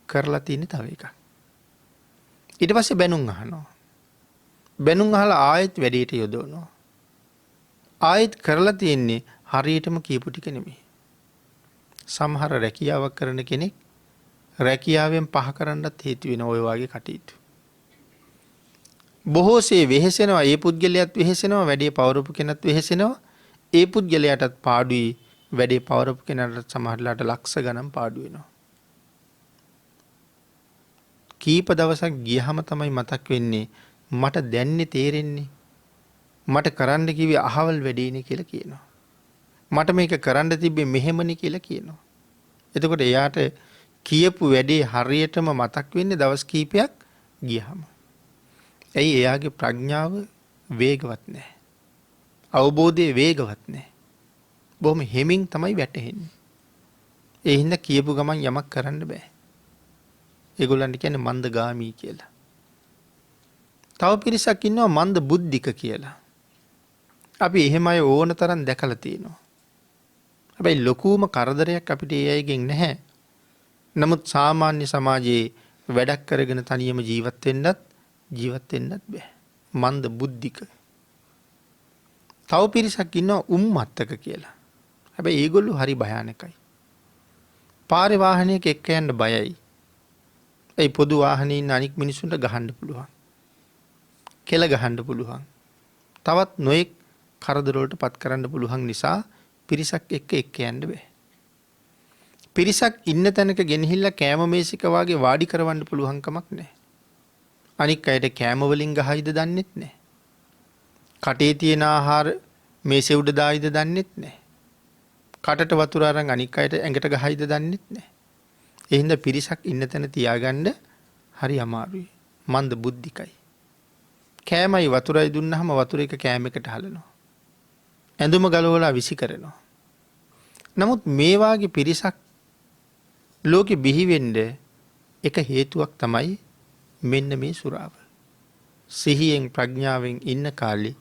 S2: කරලා තියෙන තව එකක්. ඊට පස්සේ බැනුම් අහනවා. බැනුම් අහලා ආයෙත් වැඩේට යොදවනවා. ආයෙත් කරලා තියෙන්නේ හරියටම කියපු ටික නෙමෙයි. සමහර රැකියාවක් කරන කෙනෙක් රැකියාවෙන් පහ කරන්නත් හේතු වෙන ඔය වගේ කටයුතු. බොහෝසේ වෙහෙසෙනවා. ඒ පුද්ගලයාත් වෙහෙසෙනවා. වැඩේ පවරපු කෙනත් වෙහෙසෙනවා. ඒ පුද්ගලයාටත් පාඩුයි. වැඩේ පවරපු කෙනාට සමහරලාට ලක්ෂ ගණන් පාඩු වෙනවා. කීප දවසක් ගියහම තමයි මතක් වෙන්නේ මට දැන්නේ තේරෙන්නේ මට කරන්න කිව්වේ අහවල් වැඩේනේ කියලා කියනවා. මට මේක කරන්න තිබ්බේ මෙහෙමනේ කියලා කියනවා. එතකොට එයාට කියපු වැඩේ හරියටම මතක් වෙන්නේ දවස් කීපයක් ගියහම. ඇයි එයාගේ ප්‍රඥාව වේගවත් නැහැ. අවබෝධය වේගවත් නැහැ. බොහොම හෙමින් තමයි වැටහෙන්නේ. ඒ හින්දා කියපු ගමන් යමක් කරන්න බෑ. ඒගොල්ලන්ට කියන්නේ මන්දගාමී කියලා. තව පිරිසක් ඉන්නවා මන්ද බුද්ධික කියලා. අපි එහෙම අය ඕන තරම් දැකලා තියෙනවා. හැබැයි ලොකුම කරදරයක් අපිට ඒ අයගෙන් නැහැ. නමුත් සාමාන්‍ය සමාජයේ වැඩක් කරගෙන තනියම ජීවත් වෙන්නත් බෑ. මන්ද බුද්ධික. තව පිරිසක් ඉන්නවා උම්මත්තක කියලා. හැබැයි ඒගොල්ලෝ හරි භයානකයි. පාරේ වාහනයක එක්ක යන්න බයයි. ඒ පොදු වාහනේ ඉන්න අනික් මිනිස්සුන්ට ගහන්න පුළුවන්. කෙල ගහන්න පුළුවන්. තවත් නොයෙක් කරදර වලට පත් කරන්න පුළුවන් නිසා පිරිසක් එක්ක යන්න බෑ. පිරිසක් ඉන්න තැනක ගෙනහිල්ලා කෑම මේසික වාගේ වාඩි කරවන්න පුළුවන් කමක් නැහැ. අනික් අයට කෑම වලින් ගහයිද දන්නෙත් නැහැ. කටේ තියෙන ආහාර මේසෙ උඩ දායිද දන්නෙත් නැහැ. කටට වතුර අරන් අනික් අයට ඇඟට ගහයිද දන්නෙත් නැහැ. ඒ හින්දා පිරිසක් ඉන්න තැන තියාගන්න හරි අමාරුයි. මන්ද බුද්ධිකයි. කෑමයි වතුරයි දුන්නාම වතුර එක කෑම එකට හලනවා. ඇඳුම ගලවලා විසි කරනවා. නමුත් මේ වාගේ පිරිසක් ලෝකෙ බිහි වෙන්න එක හේතුවක් තමයි මෙන්න මේ සුරාව. සිහියෙන් ප්‍රඥාවෙන් ඉන්න කාලේ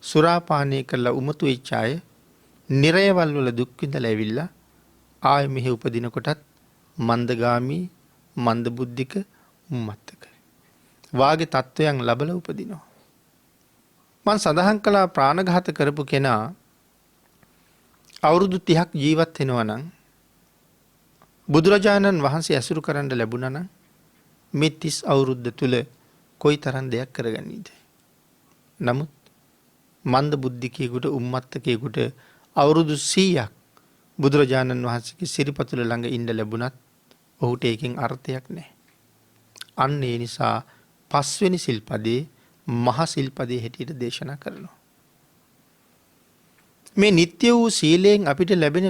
S2: සුරාපානය කරලා උමතු වෙච්ච අය නිරයවල් වල දුක් විඳලා ඇවිල්ලා ආයෙ මෙහි උපදිනකොටත් මන්දගාමී මන්දබුද්ධික උම්මත්තක වාගේ තත්වයන් ලබලා උපදිනවා. මං සඳහන් කළා ප්‍රාණඝාත කරපු කෙනා අවුරුදු 30ක් ජීවත් වෙනවා නම් බුදුරජාණන් වහන්සේ ඇසුරු කරන්න ලැබුණා නම් මේ 30 අවුරුද්ද තුල කොයි තරම් දෙයක් කරගන්නීද? නමුත් මන්ද බුද්ධිකයෙකුට උම්මත්තකයෙකුට අවුරුදු 100ක් බුදුරජාණන් වහන්සේගේ සිරිපතුල ළඟ ඉන්න ලැබුණත් ඔහුට ඒකෙන් අර්ථයක් නැහැ. අන්න ඒ නිසා පස්වෙනි සිල්පදේ මහ සිල්පදේ හැටියට දේශනා කරනවා. මේ නිත්‍ය වූ සීලයෙන් අපිට ලැබෙන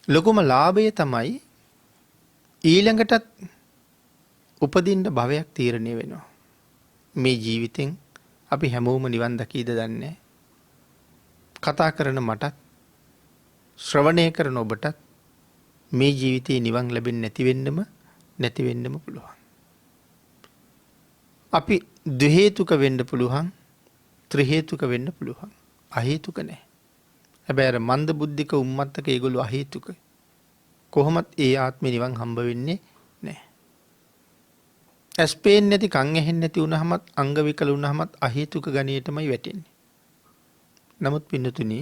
S2: ලොකුම ලාභය තමයි ඊළඟටත් උපදින්න භවයක් තීරණය වෙනවා. මේ ජීවිතෙන් අපි හැමෝම නිවන් දකීද දන්නේ. කතා කරන මටත් ශ්‍රවණය කරන ඔබටත් මේ ජීවිතේ නිවන් ලැබෙන්නේ නැති වෙන්නම පුළුවන්. අපි ද්විහේතුක වෙන්න පුළුවන්, ත්‍රිහේතුක වෙන්න පුළුවන්. අහේතුක නැහැ. හැබැයි අර මන්ද බුද්ධික උම්මත්තක ඒගොල්ලෝ අහේතුක. කොහොමත් ඒ ආත්මේ නිවන් හම්බ වෙන්නේ නැහැ. ඇස් පේන්නේ නැති, කන් ඇහෙන්නේ නැති වුණාමත්, අංග විකල වුණාමත් අහේතුක ගණයටමයි වැටෙන්නේ. නමුත් පින්නතුනි,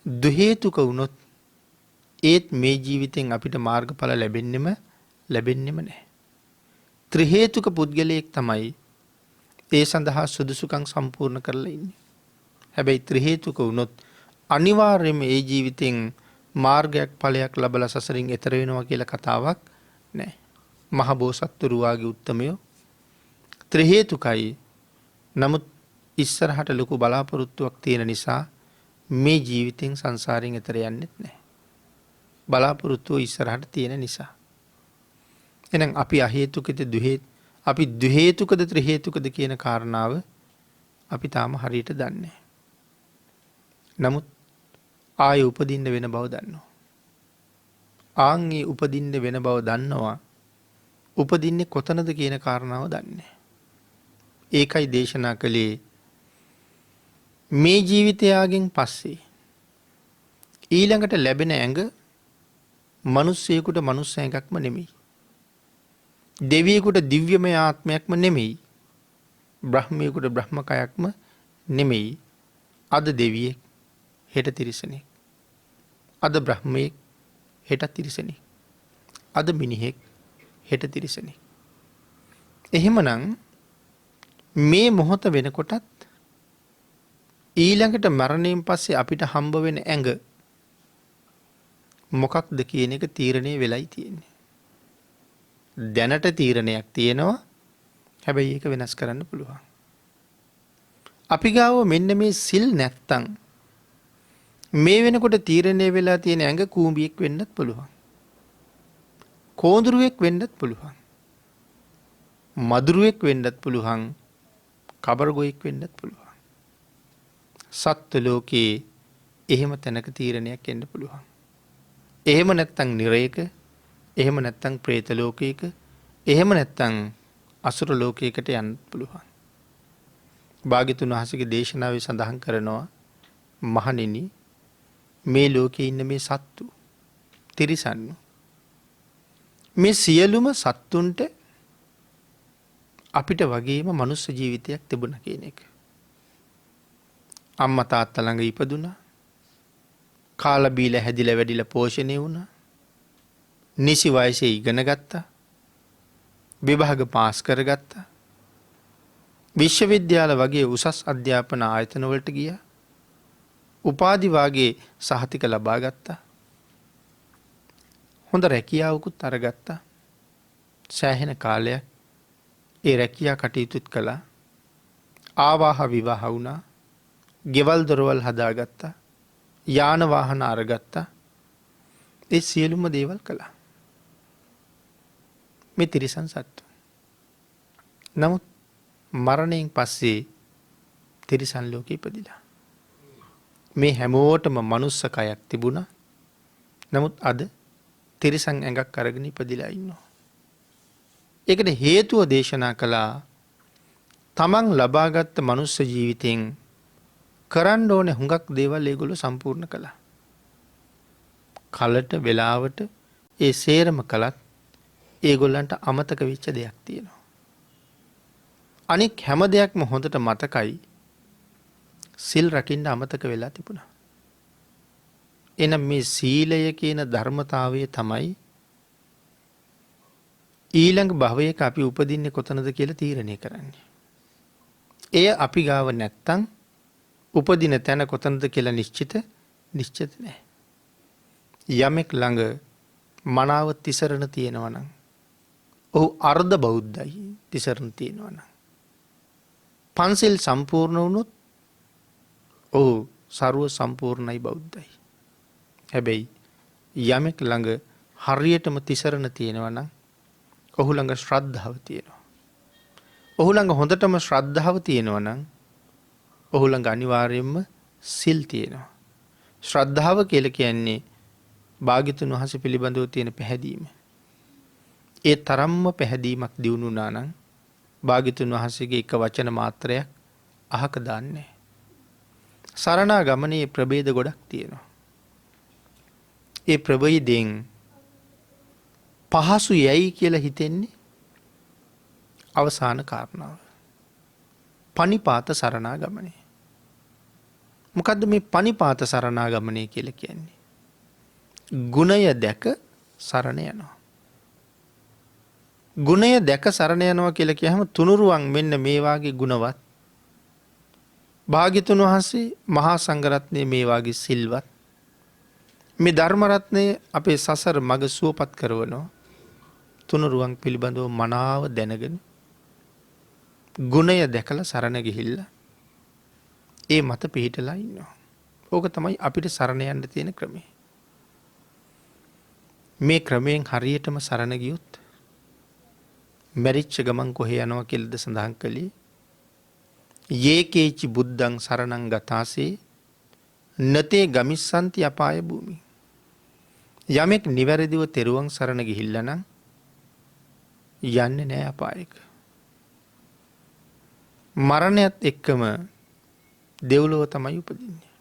S2: ද්විහේතුක වුණොත් ඒත් මේ ජීවිතෙන් අපිට මාර්ගඵල ලැබෙන්නෙම නැහැ. ත්‍රිහේතුක පුද්ගලයෙක් තමයි ඒ සඳහා සුදුසුකම් සම්පූර්ණ කරලා ඉන්නේ. හැබැයි ත්‍රිහේතුක වුණොත් අනිවාර්යයෙන්ම ඒ ජීවිතෙන් මාර්ගයක් ඵලයක් ලැබලා සසරින් එතර වෙනවා කියලා කතාවක් නැහැ. මහ බෝසත්තුරු වාගේ උත්තමයෝ ත්‍රිහේතුකයි. නමුත් ඉස්සරහට ලොකු බලාපොරොත්තුවක් තියෙන නිසා මේ ජීවිතෙන් සංසාරයෙන් එතර යන්නෙත් නැහැ. බලාපොරොත්තුව ඉස්සරහට තියෙන නිසා. එහෙනම් අපි අහේතුකද අපි ද්විහේතුකද ත්‍රිහේතුකද කියන කාරණාව අපි තාම හරියට දන්නේ නැහැ. නමුත් ආයෙ උපදින්න වෙන බව දන්නවා. ආන්ගේ උපදින්න වෙන බව දන්නවා. උපදින්නේ කොතනද කියන කාරණාව දන්නේ. ඒකයි දේශනා කළේ මේ ජීවිතයගෙන් පස්සේ ඊළඟට ලැබෙන ඇඟ මිනිස්සෙකුට මනුස්ස ඇඟක්ම නෙමෙයි. දෙවියෙකුට දිව්‍යමය ආත්මයක්ම නෙමෙයි. බ්‍රහ්මයෙකුට බ්‍රහ්මකයක්ම නෙමෙයි. අද දෙවියෙක් හෙට තිරිසනෙක්. අද බ්‍රහ්මයෙක් හෙට තිරිසනෙක්. අද මිනිහෙක් හෙට තිරිසනෙක්. එහෙමනම් මේ මොහොත වෙනකොටත් ඊළඟට මරණයෙන් පස්සේ අපිට හම්බ වෙන ඇඟ මොකක්ද කියන එක තීරණය වෙලයි තියෙන්නේ. දැනට තීරණයක් තියෙනවා. හැබැයි ඒක වෙනස් කරන්න පුළුවන්. අපි ගාව මෙන්න මේ සිල් නැත්තම් මේ වෙනකොට තීරණය වෙලා තියෙන ඇඟ කූඹියෙක් වෙන්නත් පුළුවන්. කෝඳුරුවෙක් වෙන්නත් පුළුවන්. මදුරුවෙක් වෙන්නත් පුළුවන්. කබරගොයෙක් වෙන්නත් පුළුවන්. සත්ත්ව ලෝකයේ එහෙම තැනක තීරණයක් එන්න පුළුවන්. එහෙම නැත්තම් නිරේක, එහෙම නැත්තම් പ്രേත ලෝකයක, එහෙම නැත්තම් අසුර ලෝකයකට යන්න පුළුවන්. භාග්‍යතුන් වහන්සේගේ දේශනාවේ සඳහන් කරනවා මහණෙනි මේ ලෝකේ ඉන්න මේ සත්තු තිරිසන්නු මේ සියලුම සත්තුන්ට අපිට වගේම මනුස්ස ජීවිතයක් තිබුණා කියන එක. අම්මා තාත්තා ළඟ ඉපදුනා. කාලා බීලා හැදිලා වැඩිලා පෝෂණය වුණා. නිසි වයසේ ඉගෙන ගත්තා. විභාග පාස් කරගත්තා. විශ්වවිද්‍යාල වගේ උසස් අධ්‍යාපන ආයතන වලට ගියා. උපාධි වාගේ සහතික ලබා ගත්තා. හොඳ රැකියාවකුත් අරගත්තා. සෑහෙන කාලයක් ඒ රැකියා කටයුතුත් කළා. ආවාහ විවාහ වුණා. ගෙවල් දොරවල් හදාගත්තා. යාන වාහන අරගත්තා. ඒ සියලුම දේවල් කළා. මේ තිරිසන් සත්තු. නමුත් මරණයෙන් පස්සේ තිරිසන් ලෝකෙ ඉපදිලා. මේ හැමෝටම මනුස්ස කයක් තිබුණා. නමුත් අද තිරිසන් ඇඟක් අරගෙන ඉපදිලා ඉන්නවා. ඒකට හේතුව දේශනා කළා තමන් ලබාගත්ත මනුස්ස ජීවිතෙන් කරන්න ඕනේ හුඟක් දේවල් ඒගොල්ලෝ සම්පූර්ණ කළා. කලට වෙලාවට ඒ සේරම කළත් ඒගොල්ලන්ට අමතක වෙච්ච දෙයක් තියෙනවා. අනික් හැම දෙයක්ම හොඳට මතකයි. සිල් රකින්න අමතක වෙලා තිබුණා. එනම් මේ සීලය කියන ධර්මතාවය තමයි ඊළඟ භවයක අපි උපදින්නේ කොතනද කියලා තීරණය කරන්නේ. එය අපි ගාව නැත්තම් උපදින තැන කොතනද කියලා නිශ්චිත නැහැ. යමෙක් ළඟ මනාව තිසරණ තියෙනවා නම් ඔහු අර්ධ බෞද්ධයි. තිසරණ තියෙනවා නම් පන්සිල් සම්පූර්ණ වුණොත් ඔහු ਸਰව සම්පූර්ණයි බෞද්ධයි. හැබැයි යමෙක් ළඟ හරියටම තිසරණ තියෙනවා නම් ඔහු ළඟ ශ්‍රද්ධාව තියෙනවා. ඔහු ළඟ හොඳටම ශ්‍රද්ධාව තියෙනවා නම් ඔහු ළඟ අනිවාර්යයෙන්ම සිල් තියෙනවා. ශ්‍රද්ධාව කියලා කියන්නේ භාග්‍යතුන් වහන්සේ පිළිබඳව තියෙන පැහැදීම. ඒ තරම්ම පැහැදීමක් දියුණු වුණා නම් භාග්‍යතුන් වහන්සේගේ එක වචන මාත්‍රයක් අහක දාන්නේ. සරණාගමනේ ප්‍රභේද ගොඩක් තියෙනවා. ඒ ප්‍රභේදයෙන් පහසු යයි කියලා හිතෙන්නේ අවසාන කාරණාව. පනිපාත සරණාගමනය. මොකද්ද මේ පනිපාත සරණාගමනය කියලා කියන්නේ? ගුණය දැක සරණ යනවා. ගුණය දැක සරණ යනවා කියලා කියහම තුනුරුවන් මෙන්න මේ වාගේ ගුණවත්. භාග්‍යතුන් වහන්සේ මහා සංඝරත්නයේ මේ වාගේ සිල්වත්. මේ ධර්ම රත්නය අපේ සසර මඟ සුවපත් කරවනවා. තුනුරුවන් පිළිබඳව මනාව දැනගෙන ගුණය දැකලා සරණ ගිහිල්ලා ඒ මත පිහිටලා ඉන්නවා. ඕක තමයි අපිට සරණ යන්න තියෙන ක්‍රමය. මේ ක්‍රමයෙන් හරියටම සරණ ගියොත් මැරිච්ච ගමන් කොහේ යනවා කියලාද සඳහන් කළේ? යේකේචි බුද්ධං සරණං ගතාසේ නතේ ගමිස්සන්ති අපාය භූමි. යමෙක් නිවැරදිව තෙරුවන් සරණ ගිහිල්ලා නම් යන්නේ නැහැ අපායක. මරණයත් එක්කම දෙව්ලොව තමයි උපදින්නේ.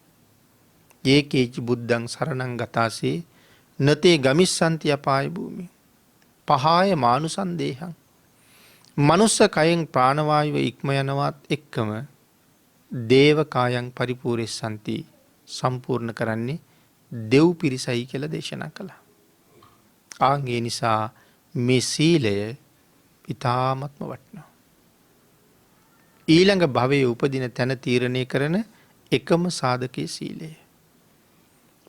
S2: ඒකේචි බුද්ධං සරණං ගතාසේ නතේ ගමිස්සන්ති අපාය භූමි. පහාය මානුසන් දේහං. මනුස්ස කයෙන් ප්‍රාණවායුව ඉක්ම යනවත් එක්කම දේව කායං පරිපූර්ණස්සන්ති සම්පූර්ණ කරන්නේ දෙව් පිරිසයි කියලා දේශනා කළා. ආන්ගේ නිසා මේ සීලය ඉතාමත්ම වටිනවා. ඊළඟ භවයේ උපදින තැන තීරණය කරන එකම සාධකයේ සීලය.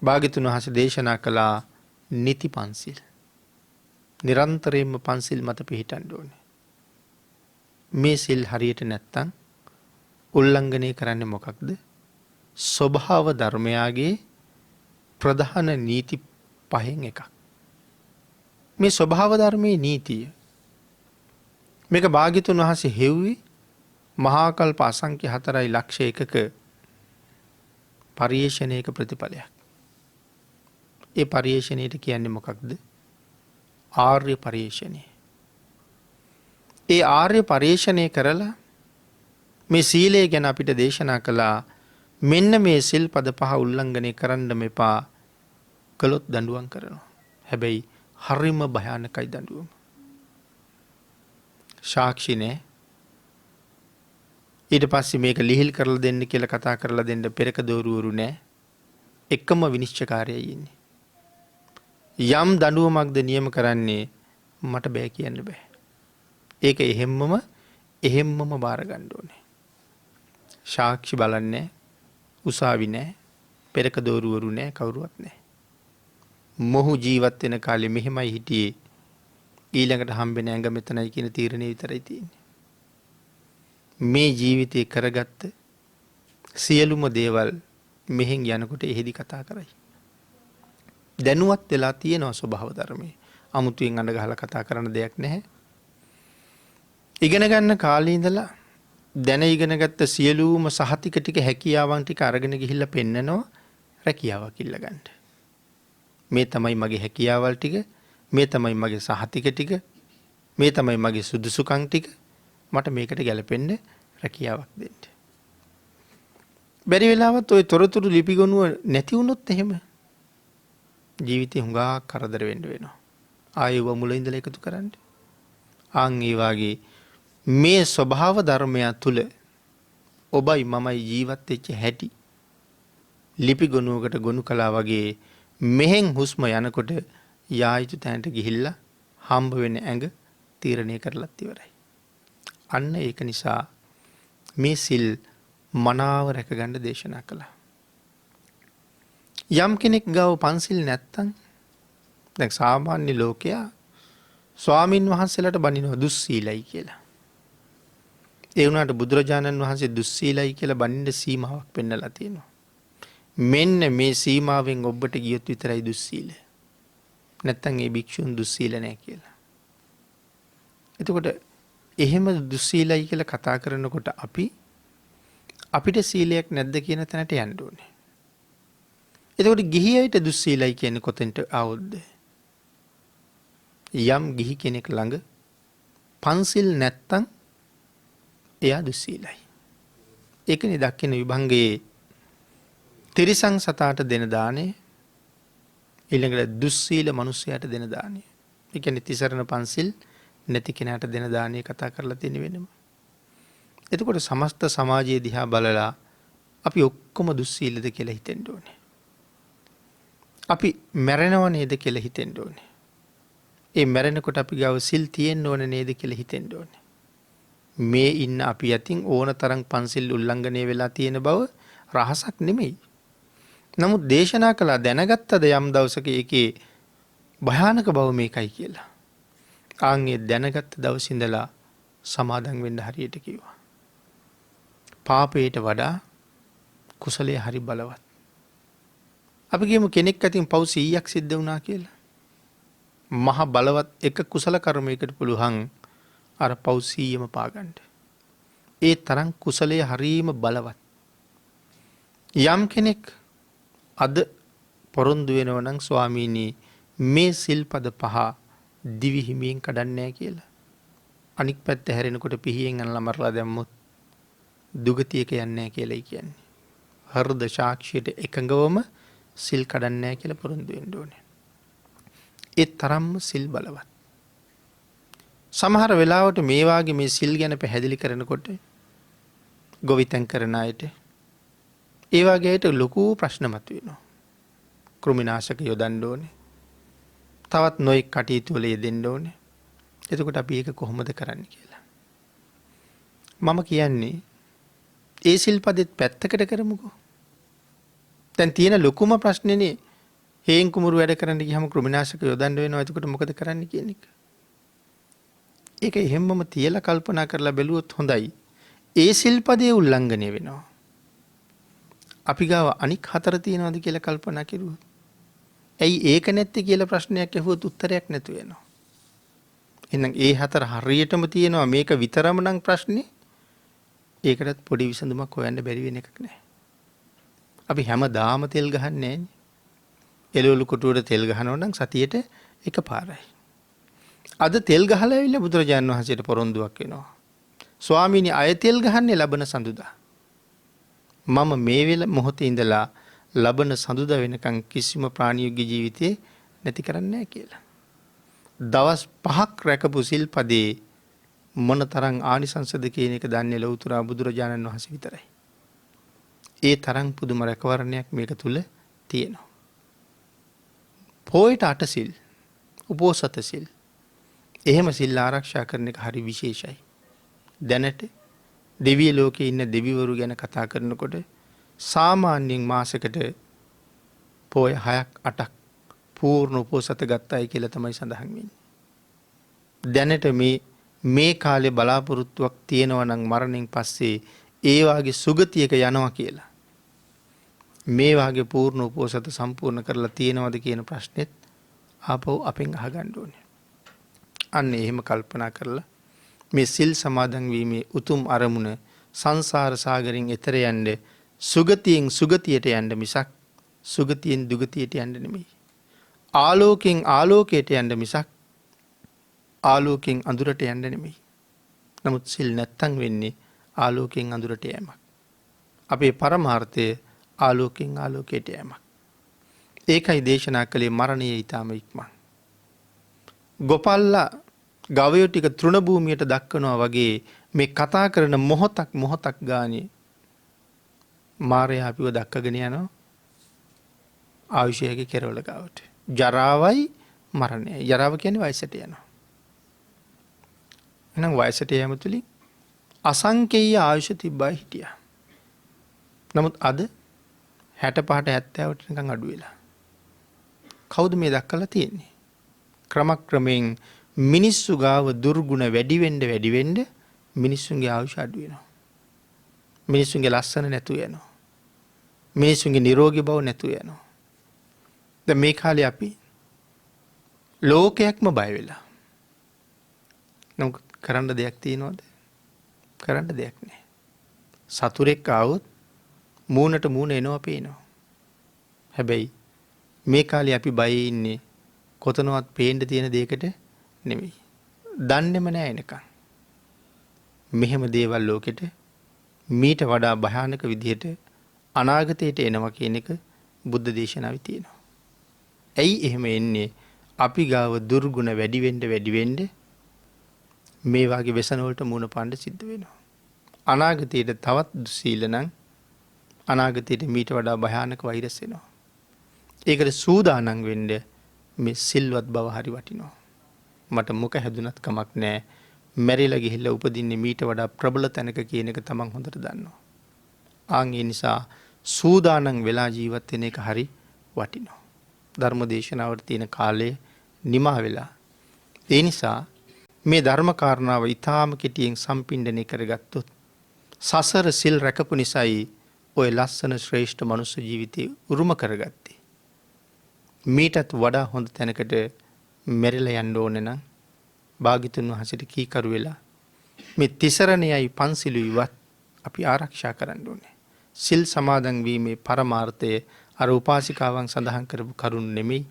S2: භාග්‍යතුන් වහන්සේ දේශනා කළා නිති පන්සිල්. නිරන්තරයෙන්ම පන්සිල් මත පිහිටන්න ඕනේ. මේ සිල් හරියට නැත්තම් උල්ලංඝනය කරන්නේ මොකක්ද? ස්වභාව ධර්මයාගේ ප්‍රධාන නීති පහෙන් එකක්. මේ ස්වභාව ධර්මයේ නීතිය. මේක භාග්‍යතුන් වහන්සේ හෙව්වේ මහා කල්ප අසංඛ්‍ය 4.1ක පරිේශණයක ප්‍රතිඵලයක්. ඒ පරිේශණයට කියන්නේ මොකක්ද? ආර්ය පරිේශණය. ඒ ආර්ය පරිේශණය කරලා මේ සීලය ගැන අපිට දේශනා කළා. මෙන්න මේ සිල් පද පහ උල්ලංඝනය කරන්න මෙපා කළොත් දඬුවම් කරනවා. හැබැයි හරිම භයානකයි දඬුවම. සාක්ෂි නෑ. ඊට පස්සේ මේක ලිහිල් කරලා දෙන්න කියලා කතා කරලා දෙන්න පෙරක දෝරුවරු නෑ. එකම විනිශ්චයකාරයයි ඉන්නේ. යම් දඬුවමක්ද නියම කරන්නේ මට බෑ කියන්න බෑ. ඒක එහෙම්මම බාර ගන්න ඕනේ. සාක්ෂි බලන්නේ උසාවි නෑ, පෙරක දෝරුවරු නෑ, කවුරුවත් නෑ. මොහු ජීවත් වෙන කාලේ මෙහෙමයි හිටියේ. ඊළඟට හම්බෙන ඇඟ මෙතනයි කියන තීරණය විතරයි තියෙන්නේ. මේ ජීවිතේ කරගත්ත සියලුම දේවල් මෙහෙන් යනකොට එහෙදි කතා කරයි. දැනුවත් වෙලා තියෙනවා ස්වභාව ධර්මයේ. අමුතුවෙන් අඬ ගහලා කතා කරන දෙයක් නැහැ. ඉගෙන ගන්න කාලේ ඉඳලා දැන ඉගෙනගත්ත සියලුම සහතික ටික හැකියාවන් ටික අරගෙන ගිහිල්ලා පෙන්නනවා රැකියාවක් ඉල්ලගන්න. මේ තමයි මගේ හැකියාවල් ටික, මේ තමයි මගේ සහතික ටික, මේ තමයි මගේ සුදුසුකම් ටික. මට මේකට ගැලපෙන්න රැකියාවක් දෙන්න. බැරි වෙලාවත් ওই තොරතුරු ලිපිගොනුව නැති වුණොත් එහෙම ජීවිතේ හුඟා කරදර වෙන්න වෙනවා. ආයෙව මුල ඉඳලා එකතු කරන්න. ආන් ඒ වාගේ මේ ස්වභාව ධර්මය තුල ඔබයි මමයි ජීවත් වෙච්ච හැටි ලිපිගොනුවකට ගොනු කළා වගේ මෙහෙන් හුස්ම යනකොට යායුතු තැනට ගිහිල්ලා හම්බ වෙන ඇඟ තීරණය කරලත් ඉවරයි. අන්න ඒක නිසා මේ සිල් මනාව රැකගන්න දේශනා කළා. යම් කෙනෙක් ගාව පන්සිල් නැත්තම් දැන් සාමාන්‍ය ලෝකයා ස්වාමින් වහන්සේලාට බනිනවා දුස්සීලයි කියලා. ඒ වුණාට බුදුරජාණන් වහන්සේ දුස්සීලයි කියලා බනින්න සීමාවක් පෙන්නලා තියෙනවා. මෙන්න මේ සීමාවෙන් ඔබට ගියොත් විතරයි දුස්සීල. නැත්තම් ඒ භික්ෂුන් දුස්සීල නැහැ කියලා. එතකොට එහෙම දුස්සීලයි කියලා කතා කරනකොට අපිට සීලයක් නැද්ද කියන තැනට යන්න ඕනේ. එතකොට ගිහියයිට දුස්සීලයි කියන්නේ කොතෙන්ට ආවොත්ද? යම් ගිහි කෙනෙක් ළඟ පන්සිල් නැත්තම් එයා දුස්සීලයි. ඒකනේ දක්ෂින විභංගයේ තිරිසං සතාට දෙන දාණය ඊළඟට දුස්සීල මිනිසයාට දෙන දාණය. ඒ කියන්නේ තිසරණ පන්සිල් නැති කෙනාට දෙන දාණය කතා කරලා තියෙන වෙනම. එතකොට සමස්ත සමාජයේ දිහා බලලා අපි ඔක්කොම දුස්සීලද කියලා හිතෙන්න ඕනේ. අපි මැරෙනව නේද කියලා හිතෙන්න ඕනේ. ඒ මැරෙනකොට අපි ගාව සිල් තියෙන්න ඕන නේද කියලා හිතෙන්න ඕනේ. මේ ඉන්න අපි යතින් ඕන තරම් පන්සිල් උල්ලංඝනය වෙලා තියෙන බව රහසක් නෙමෙයි. නමුත් දේශනා කළා දැනගත්තද යම් දවසක ඒකේ භයානක බව මේකයි කියලා. ආන්ගේ දැනගත්ත දවස් ඉඳලා සමාදන් වෙන්න හරියට කිව්වා. පාපයට වඩා කුසලයේ හරි බලවත්. අපි කියමු කෙනෙක් අතින් පව් 100ක් සිද්ධ වුණා කියලා. මහ බලවත් එක කුසල කර්මයකට පුළුවන් අර පව් 100ම පාගන්න. ඒ තරම් කුසලයේ හරීම බලවත්. යම් කෙනෙක් අද පොරොන්දු වෙනවා නම් ස්වාමීනි මේ සිල්පද පහ දිවි හිමියෙන් කඩන්නේ නැහැ කියලා. අනික් පැත්ත හැරෙනකොට පිහියෙන් අනලා මරලා දැම්මොත් දුගතියක යන්නේ නැහැ කියලායි කියන්නේ. හෘද සාක්ෂියට එකඟවම සිල් කඩන්නේ නැහැ කියලා පොරොන්දු වෙන්න ඕනේ. ඒ තරම්ම සිල් බලවත්. සමහර වෙලාවට මේ වාගේ මේ සිල් ගැන පැහැදිලි කරනකොට ගොවිතැන් කරන අයට ඒ වගේ අයට ලොකු ප්‍රශ්න මතුවෙනවා. කෘමිනාශක යොදන්න ඕනේ. තවත් නොයෙක් කටයුතු වල යෙදෙන්න ඕනේ. එතකොට අපි ඒක කොහොමද කරන්න කියලා. මම කියන්නේ ඒ සිල්පදෙත් පැත්තකට කරමුකෝ. දැන් තියෙන ලොකුම ප්‍රශ්නේනේ හේන් කුමරු වැඩ කරන්න ගියම කෘමිනාශක යොදන්න වෙනවා. එතකොට මොකද කරන්න කියන එක. ඒක එහෙම්මම තියලා කල්පනා කරලා බැලුවොත් හොඳයි. ඒ සිල්පදේ උල්ලංඝනය වෙනවා. අපි ගාව අනික් 4 තියනවාද කියලා කල්පනා කරුවොත් ඇයි ඒක නැත්තේ කියලා ප්‍රශ්නයක් ඇහුවොත් උත්තරයක් නැතු වෙනවා. එහෙනම් ඒ හතර හරියටම තියෙනවා මේක විතරම නම් ප්‍රශ්නේ. ඒකටත් පොඩි විසඳුමක් හොයන්න බැරි වෙන එකක් නෑ. අපි හැමදාම තෙල් ගහන්නේ නෑනේ. එළවලු කොටුවට තෙල් ගහනවා නම් සතියට එකපාරයි. අද තෙල් ගහලා ඇවිල්ලා බුදුරජාණන් වහන්සේට පොරොන්දුවක් වෙනවා. ස්වාමීනි අය තෙල් ගහන්නේ ලබන සඳුදා. මම මේ වෙල මොහොතේ ඉඳලා ලබන සඳුදා වෙනකන් කිසිම ප්‍රාණියෝග්‍ය ජීවිතේ නැති කරන්නේ නැහැ කියලා. දවස් 5ක් රැකපු සිල්පදේ මොන තරම් ආනිසංසද කියන එක දන්නේ ලෞතර බුදුරජාණන් වහන්සේ විතරයි. ඒ තරම් පුදුම රැකවරණයක් මේක තුල තියෙනවා. පොයට 8 සිල්, උපෝසත සිල්. එහෙම සිල් ආරක්ෂා කරන එක හරි විශේෂයි. දැනට දෙවිය ලෝකේ ඉන්න දෙවිවරු ගැන කතා කරනකොට සාමාන්‍යයෙන් මාසෙකට පොය 6ක් 8ක් පූර්ණ උපෝසත ගත්තයි කියලා තමයි සඳහන් වෙන්නේ. දැනට මේ කාලේ බලාපොරොත්තුවක් තියෙනවා නම් මරණයෙන් පස්සේ ඒ වාගේ සුගතියක යනවා කියලා. මේ වාගේ පූර්ණ උපෝසත සම්පූර්ණ කරලා තියෙනවද කියන ප්‍රශ්නෙත් ආපහු අපෙන් අහගන්න ඕනේ. අන්න එහෙම කල්පනා කරලා මේ සිල් සමාදන් වීමේ උතුම් අරමුණ සංසාර සාගරයෙන් එතර යන්න සුගතියෙන් සුගතියට යන්න මිසක් සුගතියෙන් දුගතියට යන්න නෙමෙයි. ආලෝකයෙන් ආලෝකයට යන්න මිසක් ආලෝකයෙන් අඳුරට යන්න නෙමෙයි. නමුත් සිල් නැත්තම් වෙන්නේ ආලෝකයෙන් අඳුරට යෑමක්. අපේ පරමාර්ථය ආලෝකයෙන් ආලෝකයට යෑමක්. ඒකයි දේශනා කළේ මරණය ඊටම ඉක්මන්. ගොපල්ලා ගවයෝ ටික තෘණ භූමියට දක්වනවා වගේ මේ කතා කරන මොහොතක් ගානේ මාරයා අපිව දක්කගෙන යනවා ආයුෂයේ කෙරවල ගාවට. ජරාවයි මරණයයි. ජරාව කියන්නේ වයසට යනවා. එහෙනම් වයසට යෑම තුලින් අසංකේය ආයුෂ තිබ්බයි හිටියා. නමුත් අද 65ට 70ට නිකන් අඩු වෙලා. කවුද මේ දක්කලා තියෙන්නේ? ක්‍රමක්‍රමයෙන් මිනිස්සු ගාව දුර්ගුණ වැඩි වෙන්න මිනිස්සුන්ගේ ආයුෂ අඩු වෙනවා. මිනිස්සුන්ගේ ලස්සන නැතු වෙනවා. මිනිස්සුන්ගේ නිරෝගී බව නැතු වෙනවා. දැන් මේ කාලේ අපි ලෝකයක්ම බය වෙලා. නමුත් කරන්න දෙයක් තියනවද? කරන්න දෙයක් නැහැ. සතුරෙක් ආවොත් මූණට මූණ එනවා පේනවා. හැබැයි මේ කාලේ අපි බයේ ඉන්නේ කොතනවත් පේන්න තියෙන දෙයකට නෙමෙයි. දන්නේම නැහැ එනකන්. මෙහෙම දේවල් ලෝකෙට මීට වඩා භයානක විදිහට අනාගතයට එනවා කියන එක බුද්ධ දේශනාවේ තියෙනවා. ඇයි එහෙම එන්නේ? අපි ගාව දුර්ගුණ වැඩි වෙන්න මේ වාගේ व्यसन වලට මුහුණ පාන්න සිද්ධ වෙනවා. අනාගතයට තවත් දුස්සීල නම් අනාගතයට මීට වඩා භයානක වෛරස් එනවා. ඒකට සූදානම් වෙන්න මේ සිල්වත් බව හරි වටිනවා. මට මුඛ හැදුනත් කමක් නැහැ. මැරිලා ගිහිල්ලා උපදින්නේ මීට වඩා ප්‍රබල තැනක කියන එක තමන් හොඳට දන්නවා. ආන් ඒ නිසා සූදානම් වෙලා ජීවත් වෙන එක හරි වටිනවා. ධර්ම දේශනාවට තියෙන කාලය නිමා වෙලා. ඒ නිසා මේ ධර්ම කාරණාව ඊටාම කෙටියෙන් සම්පින්ඩණය කරගත්තොත් සසර සිල් රැකපු නිසායි ඔය ලස්සන ශ්‍රේෂ්ඨ මනුස්ස ජීවිතය උරුම කරගත්තේ. මීටත් වඩා හොඳ තැනකට මෙරිලා යන්න ඕනේ නම් භාග්‍යතුන් වහන්සේට කීකරු වෙලා මේ තිසරණයයි පන්සිලුයිවත් අපි ආරක්ෂා කරන්න ඕනේ. සිල් සමාදන් වීමේ පරමාර්ථය අර උපාසිකාවන් සඳහන් කරපු කරුණ නෙමෙයි.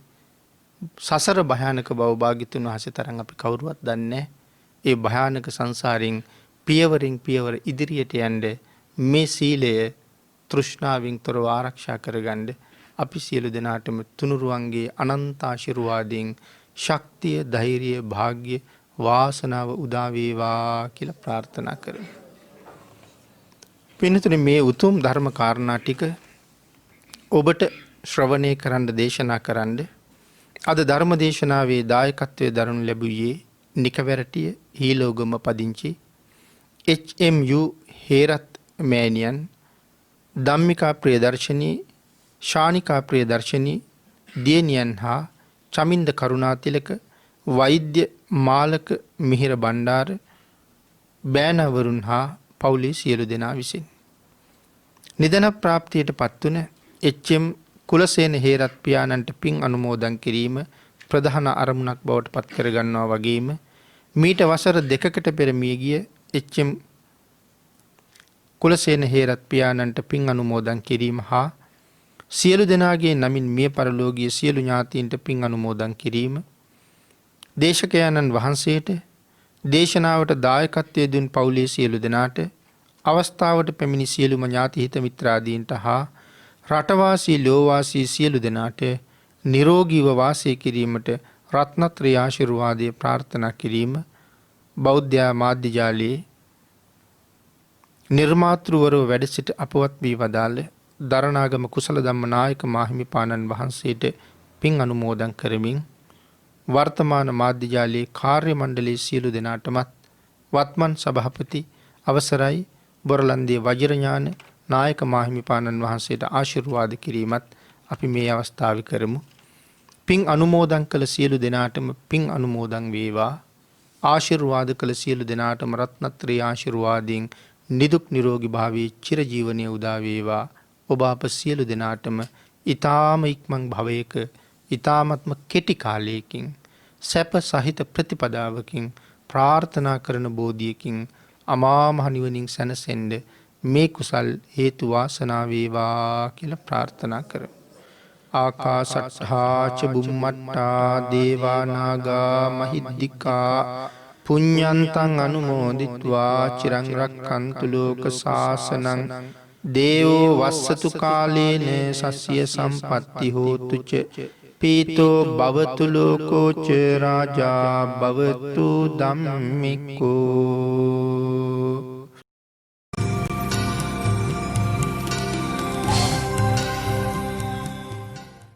S2: සසර භයානක බව භාග්‍යතුන් වහන්සේ තරම් අපි කවුරුවත් දන්නේ නැහැ. ඒ භයානක සංසාරයෙන් පියවරින් පියවර ඉදිරියට යන්න මේ සීලය තෘෂ්ණාවෙන් තොරව ආරක්ෂා කරගන්න අපි සියලු දෙනාටම තුනුරුවන්ගේ අනන්ත ආශිර්වාදයෙන් ශක්තිය, ධෛර්යය, වාග්ය, වාසනාව උදා වේවා කියලා ප්‍රාර්ථනා කරමු. පින්තුනේ මේ උතුම් ධර්ම කාරණා ටික ඔබට ශ්‍රවණය කරන්න දේශනා කරන්න අද ධර්ම දේශනාවේ දායකත්වයේ දරනු ලැබුවේ නිකවැරටිය හීලෝගම පදිංචි HMU හේරත් මෑණියන්, ධම්මිකා ප්‍රියදර්ශනී, ශානිකා ප්‍රියදර්ශනී දියණියන් හා චමින්ද කරුණාතිලක, වෛද්‍ය මාලක මිහිර බණ්ඩාර බෑනවරුන් හා පවුලේ සියලු දෙනා විසින් නිදන ප්‍රාප්තියට පත්වන HM කුලසේන හේරත් පියාණන්ට පින් අනුමෝදන් කිරීම ප්‍රධාන අරමුණක් බවට පත් කරගන්නවා වගේම මීට වසර 2කට පෙර මිය ගිය එච්.එම්. කුලසේන හේරත් පියාණන්ට පින් අනුමෝදන් කිරීම හා සියලු දෙනාගේ නමින් මිය පරලෝකීය සියලු ඥාතීන්ට පින් අනුමෝදන් කිරීම දේශකයන්න් වහන්සේට දේශනාවට දායකත්වයේ දුන් පවුලේ සියලු දෙනාට අවස්ථාවට පැමිණි සියලුම ඥාති හිත මිත්‍රාදීන්ට හා රටවාසී ලෝවාසී සියලු දෙනාට නිරෝගීව වාසය කිරීමට රත්නත්‍රය ආශිර්වාදය ප්‍රාර්ථනා කිරීම බෞද්ධ මාධ්‍ය ජාලයේ නිර්මාතෘවරව වැඩ සිට අපවත් වී වදාළ දරණාගම කුසල ධම්ම නායක මාහිමිපාණන් වහන්සේට පින් අනුමෝදන් කරමින් වර්තමාන මාධ්‍ය ජාලයේ කාර්ය මණ්ඩලයේ සියලු දෙනාටමත් වත්මන් සභාපති අවසරයි බොරලන්දේ වජිරඥාන නායක මාහිමිපාණන් වහන්සේට ආශිර්වාද කිරීමත් අපි මේ අවස්ථාවේ කරමු. පින් අනුමෝදන් කළ සියලු දෙනාටම පින් අනුමෝදන් වේවා. ආශිර්වාද කළ සියලු දෙනාටම රත්නත්‍රය ආශිර්වාදයෙන් නිදුක් නිරෝගී භාවයේ චිරජීවනයේ උදා වේවා. ඔබ අප සියලු දෙනාටම ඊ타ම ඉක්මන් භවයක ඊ타මත්ම කෙටි කාලයකින් සැප සහිත ප්‍රතිපදාවකින් ප්‍රාර්ථනා කරන බෝධියකින් අමා මහ නිවනින් සැනසෙන්න මේ කුසල් හේතු වාසනා වේවා කියලා ප්‍රාර්ථනා කරමු. ආකාසට්ඨා ච බුම්මට්ටා දේවා නාග මහිද්దికා පුඤ්ඤන්තං අනුමෝදිත්වා චිරං රක්ඛන්තු ලෝක සාසනං දේවෝ වස්සතු කාලේන සස්ය සම්පatti හෝතු ච පීතෝ භවතු ලෝකෝ ච රාජා භවතු ධම්මිකෝ